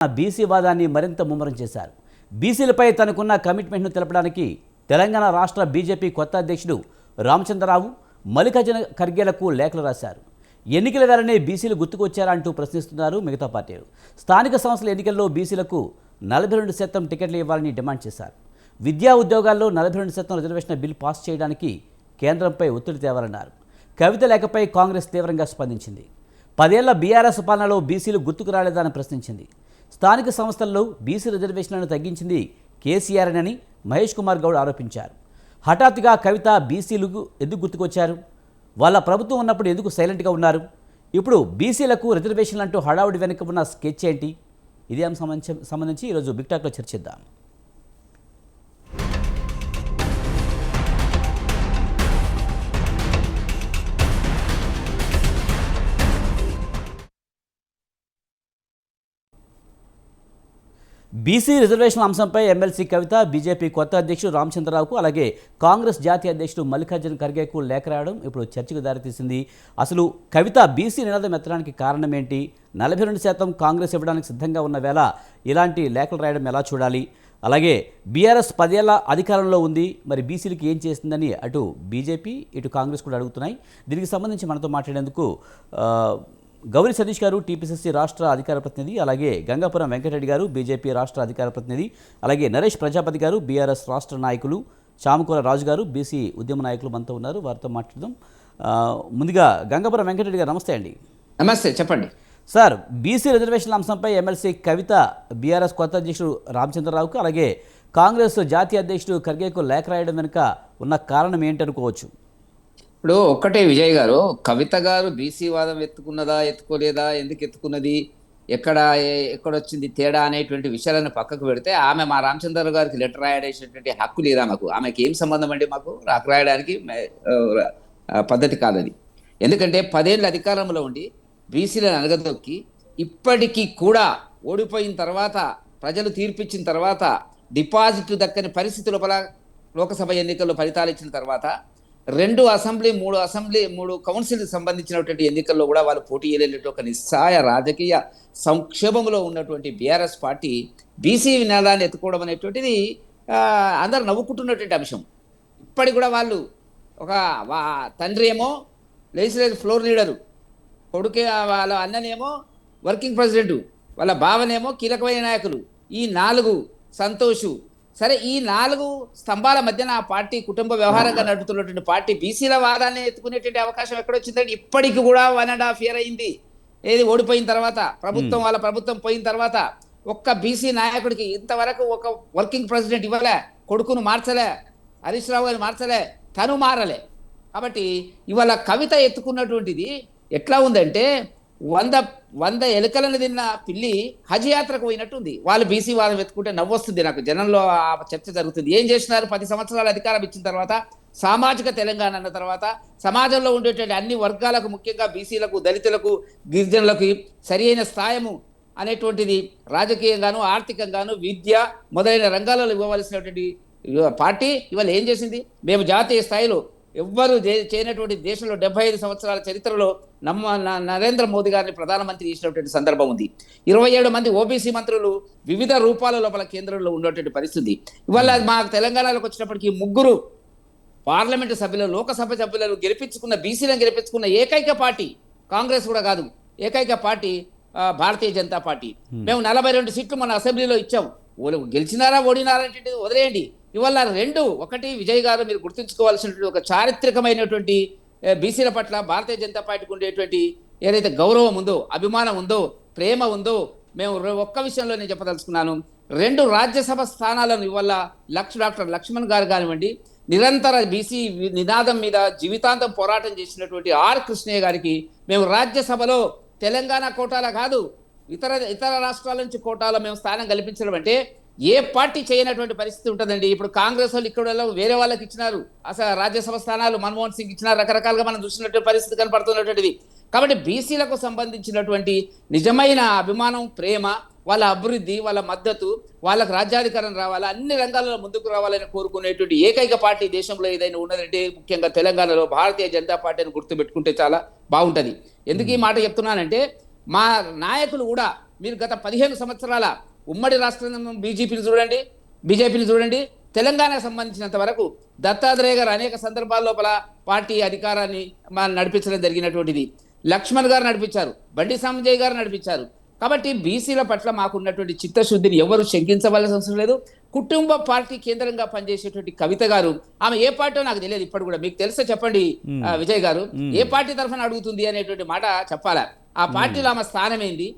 BC వాదాన్ని మరింత ముమ్మరం చేశారు. బీసీలపై తనకున్న కమిట్మెంట్ను తెలపడానికి తెలంగాణ రాష్ట్ర బీజేపీ కొత్త అధ్యక్షుడు రామచంద్రరావు మల్లికార్జున ఖర్గేలకు లేఖలు రాశారు. ఎన్నికల వేళనే బీసీలు గుర్తుకొచ్చారా అంటూ ప్రశ్నిస్తున్నారు మిగతా పార్టీలు. స్థానిక సంస్థల ఎన్నికల్లో బీసీలకు 42% టికెట్లు ఇవ్వాలని డిమాండ్ చేశారు. విద్యా ఉద్యోగాల్లో 42% రిజర్వేషన్ బిల్ పాస్ చేయడానికి కేంద్రంపై ఒత్తిడి తేవాలన్నారు. కవిత లేఖపై కాంగ్రెస్ తీవ్రంగా స్పందించింది. 10 ఏళ్ల బీఆర్ఎస్ పాలనలో బీసీలు గుర్తుకు రాలేదని ప్రశ్నించింది. స్థానిక సంస్థల్లో బీసీ రిజర్వేషన్లను తగ్గించింది కేసీఆర్ అని మహేష్ కుమార్ గౌడ్ ఆరోపించారు. హఠాత్తుగా కవిత బీసీలకు ఎందుకు గుర్తుకొచ్చారు? వాళ్ళ ప్రభుత్వం ఉన్నప్పుడు ఎందుకు సైలెంట్గా ఉన్నారు? ఇప్పుడు బీసీలకు రిజర్వేషన్లు అంటూ హడావుడి వెనుక ఉన్న స్కెచ్ ఏంటి? ఇదే సంబంధించి ఈరోజు బిగ్ టాక్లో చర్చిద్దాం. బీసీ రిజర్వేషన్ల అంశంపై ఎమ్మెల్సీ కవిత బీజేపీ కొత్త అధ్యక్షుడు రామచంద్రరావుకు అలాగే కాంగ్రెస్ జాతీయ అధ్యక్షుడు మల్లికార్జున ఖర్గేకు లేఖ రాయడం ఇప్పుడు చర్చకు దారితీసింది. అసలు కవిత బీసీ నినాదం ఎత్తడానికి కారణం ఏంటి? 42% కాంగ్రెస్ ఇవ్వడానికి సిద్ధంగా ఉన్న వేళ ఇలాంటి లేఖలు రాయడం ఎలా చూడాలి? అలాగే బీఆర్ఎస్ 10 ఏళ్ల అధికారంలో ఉంది, మరి బీసీలకు ఏం చేస్తుందని అటు బీజేపీ ఇటు కాంగ్రెస్ కూడా అడుగుతున్నాయి. దీనికి సంబంధించి మనతో మాట్లాడేందుకు గౌరీ సతీష్ గారు టీపీసీసీ రాష్ట్ర అధికార ప్రతినిధి, అలాగే గంగాపురం వెంకటరెడ్డి గారు బీజేపీ రాష్ట్ర అధికార ప్రతినిధి, అలాగే నరేష్ ప్రజాపతి గారు బీఆర్ఎస్ రాష్ట్ర నాయకులు, చామకూర రాజు గారు బీసీ ఉద్యమ నాయకులు మనతో ఉన్నారు. వారితో మాట్లాడదాం. ముందుగా గంగాపురం వెంకటరెడ్డి గారు నమస్తే అండి. నమస్తే, చెప్పండి సార్. బీసీ రిజర్వేషన్ల అంశంపై ఎమ్మెల్సీ కవిత బీఆర్ఎస్ కొత్త అధ్యక్షుడు రామచంద్రరావుకు అలాగే కాంగ్రెస్ జాతీయ అధ్యక్షుడు ఖర్గేకు లేఖ రాయడం వెనుక ఉన్న కారణం ఏంటనుకోవచ్చు? ఇప్పుడు ఒక్కటే విజయ్ గారు, కవిత గారు బీసీ వాదం ఎత్తుకున్నదా ఎత్తుకోలేదా, ఎందుకు ఎత్తుకున్నది, ఎక్కడొచ్చింది తేడా అనేటువంటి విషయాలను పక్కకు పెడితే ఆమె మా రామచంద్ర గారికి లెటర్ రాయడేసినటువంటి హక్కు లేదా మాకు? ఆమెకి ఏం సంబంధం అండి? మాకు రాయడానికి పద్ధతి కాదని. ఎందుకంటే 10 ఏళ్ళ అధికారంలో ఉండి బీసీలను అనగదొక్కి ఇప్పటికీ కూడా ఓడిపోయిన తర్వాత ప్రజలు తీర్పిచ్చిన తర్వాత డిపాజిట్ దక్కని పరిస్థితి లోపల లోకసభ ఎన్నికల్లో ఫలితాలు ఇచ్చిన తర్వాత 2 అసెంబ్లీ 3 కౌన్సిల్ సంబంధించినటువంటి ఎన్నికల్లో కూడా వాళ్ళు పోటీ చేయలేనటువంటి ఒక నిస్సాయ రాజకీయ సంక్షేమంలో ఉన్నటువంటి బీఆర్ఎస్ పార్టీ బీసీ నినాదాన్ని ఎత్తుకోవడం అనేటువంటిది అందరు నవ్వుకుంటున్నటువంటి అంశం. ఇప్పటికి కూడా వాళ్ళు ఒక తండ్రి ఏమో లెజిస్లేటివ్ ఫ్లోర్ లీడరు, కొడుకే వాళ్ళ అన్ననేమో వర్కింగ్ ప్రెసిడెంటు, వాళ్ళ భావనేమో కీలకమైన నాయకులు. ఈ 4 సంతోషు. సరే, ఈ 4 స్తంభాల మధ్యన ఆ పార్టీ కుటుంబ వ్యవహారంగా నడుపుతున్నటువంటి పార్టీ బీసీల వాదాన్ని ఎత్తుకునేటువంటి అవకాశం ఎక్కడొచ్చిందంటే ఇప్పటికి కూడా 1.5 year అయింది. ఏది ఓడిపోయిన తర్వాత వాళ్ళ ప్రభుత్వం పోయిన తర్వాత ఒక్క బీసీ నాయకుడికి ఇంతవరకు ఒక వర్కింగ్ ప్రెసిడెంట్ ఇవ్వలే, కొడుకును మార్చలే, హరీష్ రావు గారిని మార్చలే, తను మారలే. కాబట్టి ఇవాళ కవిత ఎత్తుకున్నటువంటిది ఎట్లా ఉందంటే 100 ఎలుకలను తిన్న పిల్లి హజ్ యాత్రకు పోయినట్టుంది. వాళ్ళు బీసీ వాదం ఎత్తుకుంటే నవ్వొస్తుంది నాకు. జనంలో ఆ చర్చ జరుగుతుంది. ఏం చేసినారు? 10 సంవత్సరాల అధికారం ఇచ్చిన తర్వాత, సామాజిక తెలంగాణ అన్న తర్వాత సమాజంలో ఉండేటువంటి అన్ని వర్గాలకు, ముఖ్యంగా బీసీలకు, దళితులకు, గిరిజనులకు సరియైన స్థాయము అనేటువంటిది రాజకీయంగాను, ఆర్థికంగాను, విద్య మొదలైన రంగాలలో ఇవ్వవలసినటువంటి పార్టీ ఇవాళ ఏం చేసింది? మేము జాతీయ స్థాయిలో ఎవ్వరూ చేయనటువంటి దేశంలో 75 సంవత్సరాల చరిత్రలో నరేంద్ర మోదీ గారిని ప్రధానమంత్రి చేసినటువంటి సందర్భం ఉంది. 27 మంది ఓబీసీ మంత్రులు వివిధ రూపాల లోపల కేంద్రంలో ఉన్నటువంటి పరిస్థితి. ఇవాళ మా తెలంగాణలోకి వచ్చినప్పటికీ 3 పార్లమెంటు సభ్యులు, లోకసభ సభ్యులను గెలిపించుకున్న, బీసీలను గెలిపించుకున్న ఏకైక పార్టీ కాంగ్రెస్ కూడా కాదు, ఏకైక పార్టీ భారతీయ జనతా పార్టీ. మేము 42 సీట్లు మన అసెంబ్లీలో ఇచ్చాం. గెలిచినారా ఓడినారా అంటే వదిలేయండి. ఇవాళ 2 ఒకటి విజయ్ గారు మీరు గుర్తుంచుకోవాల్సినటువంటి ఒక చారిత్రకమైనటువంటి బీసీల పట్ల భారతీయ జనతా పార్టీకి ఉండేటువంటి ఏదైతే గౌరవం ఉందో, అభిమానం ఉందో, ప్రేమ ఉందో, మేము ఒక్క విషయంలో నేను చెప్పదలుచుకున్నాను. 2 రాజ్యసభ స్థానాలను ఇవాళ డాక్టర్ లక్ష్మణ్ గారు కానివ్వండి, నిరంతర బీసీ నినాదం మీద జీవితాంతం పోరాటం చేసినటువంటి ఆర్ కృష్ణయ్య గారికి మేము రాజ్యసభలో తెలంగాణ కోటాల కాదు, ఇతర రాష్ట్రాల నుంచి కోటాలో మేము స్థానం కల్పించడం అంటే ఏ పార్టీ చేయనటువంటి పరిస్థితి ఉంటుందండి. ఇప్పుడు కాంగ్రెస్ వాళ్ళు ఇక్కడ వేరే వాళ్ళకి ఇచ్చినారు అసలు రాజ్యసభ స్థానాలు, మన్మోహన్ సింగ్ ఇచ్చినారు, రకరకాలుగా మనం చూసినటువంటి పరిస్థితి కనపడుతున్నటువంటిది. కాబట్టి బీసీలకు సంబంధించినటువంటి నిజమైన అభిమానం, ప్రేమ, వాళ్ళ అభివృద్ధి, వాళ్ళ మద్దతు, వాళ్ళకు రాజ్యాధికారం రావాలి, అన్ని రంగాలలో ముందుకు రావాలని కోరుకునేటువంటి ఏకైక పార్టీ దేశంలో ఏదైనా ఉన్నదంటే ముఖ్యంగా తెలంగాణలో భారతీయ జనతా పార్టీని గుర్తుపెట్టుకుంటే చాలా బాగుంటుంది. ఎందుకు ఈ మాట చెప్తున్నానంటే మా నాయకులు కూడా మీరు గత 15 సంవత్సరాల ఉమ్మడి రాష్ట్రం బీజేపీని చూడండి, తెలంగాణకు సంబంధించినంత వరకు దత్తాత్రేయ గారు అనేక సందర్భాల లోపల పార్టీ అధికారాన్ని నడిపించడం జరిగినటువంటిది. లక్ష్మణ్ గారు నడిపించారు, బండి సంజయ్ గారు నడిపించారు. కాబట్టి బీసీల పట్ల మాకున్నటువంటి చిత్తశుద్ధిని ఎవరు శంకించవలసిన అవసరం లేదు. కుటుంబ పార్టీ కేంద్రంగా పనిచేసేటువంటి కవిత గారు, ఆమె ఏ పార్టీ నాకు తెలియదు ఇప్పుడు కూడా, మీకు తెలుసా చెప్పండి విజయ్ గారు, ఏ పార్టీ తరఫున అడుగుతుంది అనేటువంటి మాట చెప్పాలా? ఆ పార్టీలో ఆమె స్థానం ఏంది?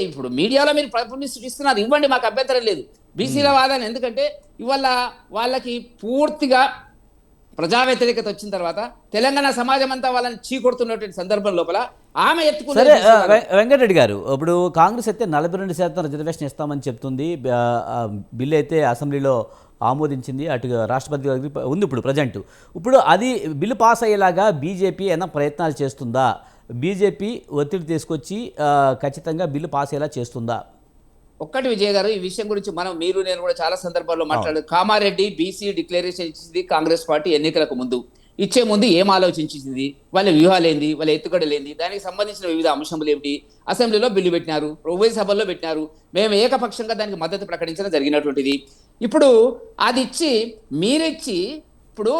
ఇప్పుడు మీడియాలో మీరు పబ్లిసిటీ ఇస్తున్నారు, ఇవ్వండి, మాకు అభ్యంతరం లేదు. బీసీల వాదాన్ని ఎందుకంటే ఇవాళ వాళ్ళకి పూర్తిగా ప్రజా వ్యతిరేకత వచ్చిన తర్వాత తెలంగాణ సమాజం అంతా వాళ్ళని చీకొడుతున్నటువంటి సందర్భం లోపల ఆమె సరే వెంకటరెడ్డి గారు, ఇప్పుడు కాంగ్రెస్ అయితే 42% రిజర్వేషన్ ఇస్తామని చెప్తుంది. బిల్లు అయితే అసెంబ్లీలో ఆమోదించింది, అటు రాష్ట్రపతి గారికి ఉంది ఇప్పుడు ప్రజెంట్. ఇప్పుడు అది బిల్లు పాస్ అయ్యేలాగా బీజేపీ ఏమైనా ప్రయత్నాలు చేస్తుందా? బీజేపీ ఒత్తిడి తీసుకొచ్చి ఖచ్చితంగా బిల్లు పాస్ అయ్యేలా చేస్తుందా? ఒక్కటి విజయ్ గారు, ఈ విషయం గురించి మీరు నేను కూడా చాలా సందర్భాల్లో మాట్లాడారు. కామారెడ్డి బీసీ డిక్లరేషన్ ఇచ్చింది కాంగ్రెస్ పార్టీ ఎన్నికలకు ముందు. ఇచ్చే ముందు ఏం ఆలోచించింది, వాళ్ళ వ్యూహాలు ఏంది, వాళ్ళ ఎత్తుగడలేంది, దానికి సంబంధించిన వివిధ అంశములు ఏమిటి, అసెంబ్లీలో బిల్లు పెట్టినారు, ఉభయ సభల్లో పెట్టినారు, మేము ఏకపక్షంగా దానికి మద్దతు ప్రకటించడం జరిగినటువంటిది. ఇప్పుడు అది ఇచ్చి మీరిచ్చి ఇప్పుడు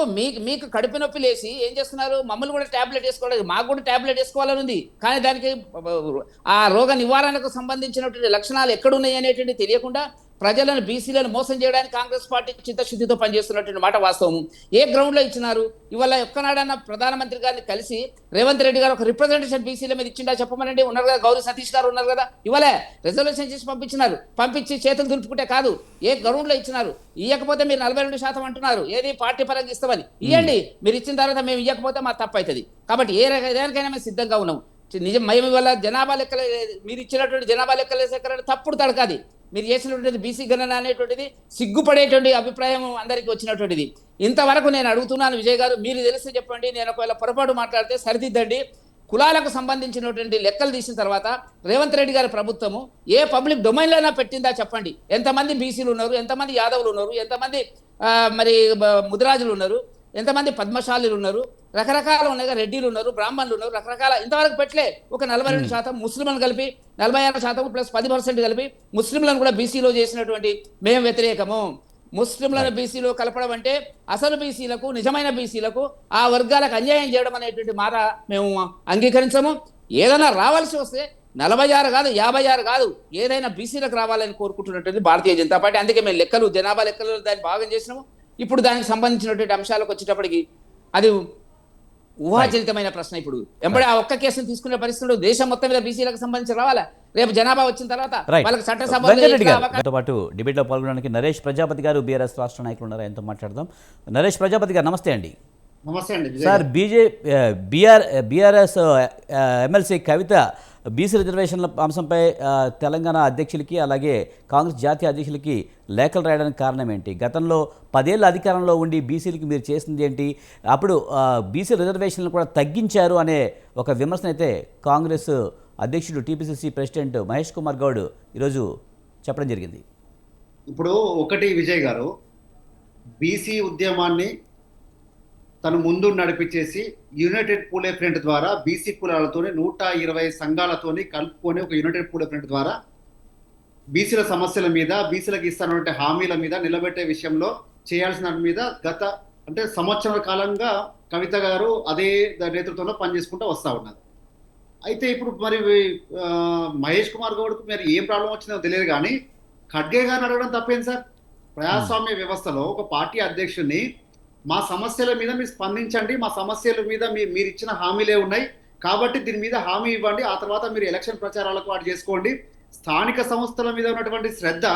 మీకు కడుపు నొప్పి లేసి ఏం చేస్తున్నారు, మమ్మల్ని కూడా ట్యాబ్లెట్ వేసుకోవాలి, మాకు కూడా ట్యాబ్లెట్ వేసుకోవాలని ఉంది, కానీ దానికి ఆ రోగ నివారణకు సంబంధించినటువంటి లక్షణాలు ఎక్కడున్నాయి అనేటువంటి తెలియకుండా ప్రజలను బీసీలను మోసం చేయడానికి కాంగ్రెస్ పార్టీ చిత్తశుద్ధితో పనిచేస్తున్నటువంటి మాట వాస్తవం. ఏ గ్రౌండ్లో ఇచ్చినారు? ఇవాళ ఒక్కనాడన్న ప్రధానమంత్రి గారిని కలిసి రేవంత్ రెడ్డి గారు ఒక రిప్రజెంటేషన్ బీసీల మీద ఇచ్చిండా చెప్పమనండి. ఉన్నారు కదా, గౌరీ సతీష్ గారు ఉన్నారు కదా, ఇవాళ రిజర్వేషన్ చేసి పంపించినారు. పంపించి చేతులు దులుపుకుంటే కాదు, ఏ గ్రౌండ్లో ఇచ్చినారు? ఇవ్వకపోతే మీరు 42% అంటున్నారు, ఏది పార్టీ పరంగా ఇస్తామని ఇవ్వండి. మీరు ఇచ్చిన తర్వాత మేము ఇవ్వకపోతే మా తప్పు అవుతుంది. కాబట్టి దేనికైనా మేము సిద్ధంగా ఉన్నాం. నిజం మేము ఇవాళ జనాభా లెక్కలే, మీరు ఇచ్చినటువంటి జనాభా లెక్కలే సేకరణ తప్పుడు తడకాది. మీరు చేసినటువంటిది బీసీ గణన అనేటువంటిది సిగ్గుపడేటువంటి అభిప్రాయం అందరికీ వచ్చినటువంటిది. ఇంతవరకు నేను అడుగుతున్నాను విజయ్ గారు, మీరు తెలిసి చెప్పండి, నేను ఒకవేళ పొరపాటు మాట్లాడితే సరిదిద్దండి. కులాలకు సంబంధించినటువంటి లెక్కలు తీసిన తర్వాత రేవంత్ రెడ్డి గారి ప్రభుత్వము ఏ పబ్లిక్ డొమైన్లోనా పెట్టిందా చెప్పండి. ఎంతమంది బీసీలు ఉన్నారు, ఎంతమంది యాదవులు ఉన్నారు, ఎంతమంది మరి ముదిరాజులు ఉన్నారు, ఎంతమంది పద్మశాలీలు ఉన్నారు, రకరకాలు ఉన్నాయి, రెడ్డిలు ఉన్నారు, బ్రాహ్మణులు ఉన్నారు, రకరకాల. ఇంతవరకు పెట్టలే. ఒక 42% ముస్లింలను కలిపి 46% ప్లస్ 10% కలిపి ముస్లింలను కూడా బీసీలో చేసినటువంటి మేము వ్యతిరేకము. ముస్లింలను బీసీలో కలపడం అంటే అసలు బీసీలకు, నిజమైన బీసీలకు, ఆ వర్గాలకు అన్యాయం చేయడం అనేటువంటి మాట మేము అంగీకరించము. ఏదైనా రావాల్సి వస్తే 46 కాదు, 56 కాదు, ఏదైనా బీసీలకు రావాలని కోరుకుంటున్నటువంటి భారతీయ జనతా పార్టీ. అందుకే మేము లెక్కలు, జనాభా లెక్కలు దాన్ని భాగం చేసినాము. ఇప్పుడు దానికి సంబంధించినటువంటి అంశాలకు వచ్చేటప్పటికి అది ఊహాజనితమైన ప్రశ్న. ఇప్పుడు ఎంబడి ఆ ఒక్క కేసును తీసుకునే పరిస్థితులు దేశం మొత్తం మీద బీసీలకు సంబంధించి రావాలా? రేపు జనాభా వచ్చిన తర్వాత వాళ్ళకి చట్టసభతో పాటు డిబేట్లో పాల్గొనడానికి నరేష్ ప్రజాపతి గారు బీఆర్ఎస్ రాష్ట్ర నాయకులు ఉన్నారు, ఆయనతో మాట్లాడదాం. నరేష్ ప్రజాపతి గారు నమస్తే అండి. నమస్తే అండి సార్. బీఆర్ఎస్ ఎమ్మెల్సీ కవిత బీసీ రిజర్వేషన్ల అంశంపై తెలంగాణ అధ్యక్షులకి అలాగే కాంగ్రెస్ జాతీయ అధ్యక్షులకి లేఖలు రాయడానికి కారణం ఏంటి? గతంలో 10 ఏళ్ళ అధికారంలో ఉండి బీసీలకి మీరు చేసింది ఏంటి? అప్పుడు బీసీ రిజర్వేషన్లు కూడా తగ్గించారు అనే ఒక విమర్శన అయితే కాంగ్రెస్ అధ్యక్షుడు టీపీసీసీ ప్రెసిడెంట్ మహేష్ కుమార్ గౌడ్ ఈరోజు చెప్పడం జరిగింది. ఇప్పుడు ఒకటి విజయ్ గారు, బీసీ ఉద్యమాన్ని తను ముందు నడిపించేసి యునైటెడ్ పూలే ఫ్రంట్ ద్వారా బీసీ కులాలతోని 120 సంఘాలతోని కలుపుకొని ఒక యునైటెడ్ పూలే ఫ్రంట్ ద్వారా బీసీల సమస్యల మీద, బీసీలకు ఇస్తున్నటువంటి హామీల మీద నిలబెట్టే విషయంలో చేయాల్సిన మీద గత సంవత్సరాల కాలంగా కవిత గారు అదే నేతృత్వంలో పనిచేసుకుంటూ వస్తూ ఉన్నారు. అయితే ఇప్పుడు మరి మహేష్ కుమార్ గౌడ్కు మరి ఏం ప్రాబ్లం వచ్చిందో తెలియదు, కానీ ఖడ్గే గారిని అడగడం తప్పేం సార్? ప్రజాస్వామ్య వ్యవస్థలో ఒక పార్టీ అధ్యక్షుడిని మా సమస్యల మీద మీరు స్పందించండి, మా సమస్యల మీద మీరు ఇచ్చిన హామీలే ఉన్నాయి కాబట్టి దీని మీద హామీ ఇవ్వండి, ఆ తర్వాత మీరు ఎలక్షన్ ప్రచారాలకు వాటి చేసుకోండి. స్థానిక సంస్థల మీద ఉన్నటువంటి శ్రద్ధ,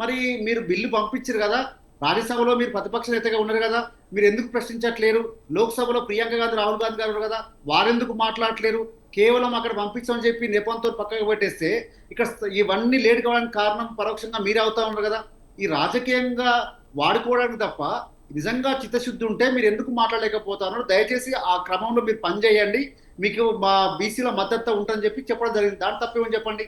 మరి మీరు బిల్లు పంపించారు కదా, రాజ్యసభలో మీరు ప్రతిపక్ష నేతగా ఉన్నారు కదా, మీరు ఎందుకు ప్రశ్నించట్లేరు? లోక్సభలో ప్రియాంక గాంధీ, రాహుల్ గాంధీ గారు ఉన్నారు కదా, వారెందుకు మాట్లాడట్లేరు? కేవలం అక్కడ పంపించమని చెప్పి నెపంతో పక్కకు పెట్టేస్తే ఇక్కడ ఇవన్నీ లేట్ కావడానికి కారణం పరోక్షంగా మీరే అవుతా ఉన్నారు కదా. ఈ రాజకీయంగా వాడుకోవడానికి తప్ప నిజంగా చిత్తశుద్ధి ఉంటే మీరు ఎందుకు మాట్లాడలేకపోతున్నారు? దయచేసి ఆ క్రమంలో మీరు పనిచేయండి, మీకు మా బీసీల మద్దతు ఉంటుందని చెప్పడం జరిగింది. దాని తప్పేమని చెప్పండి.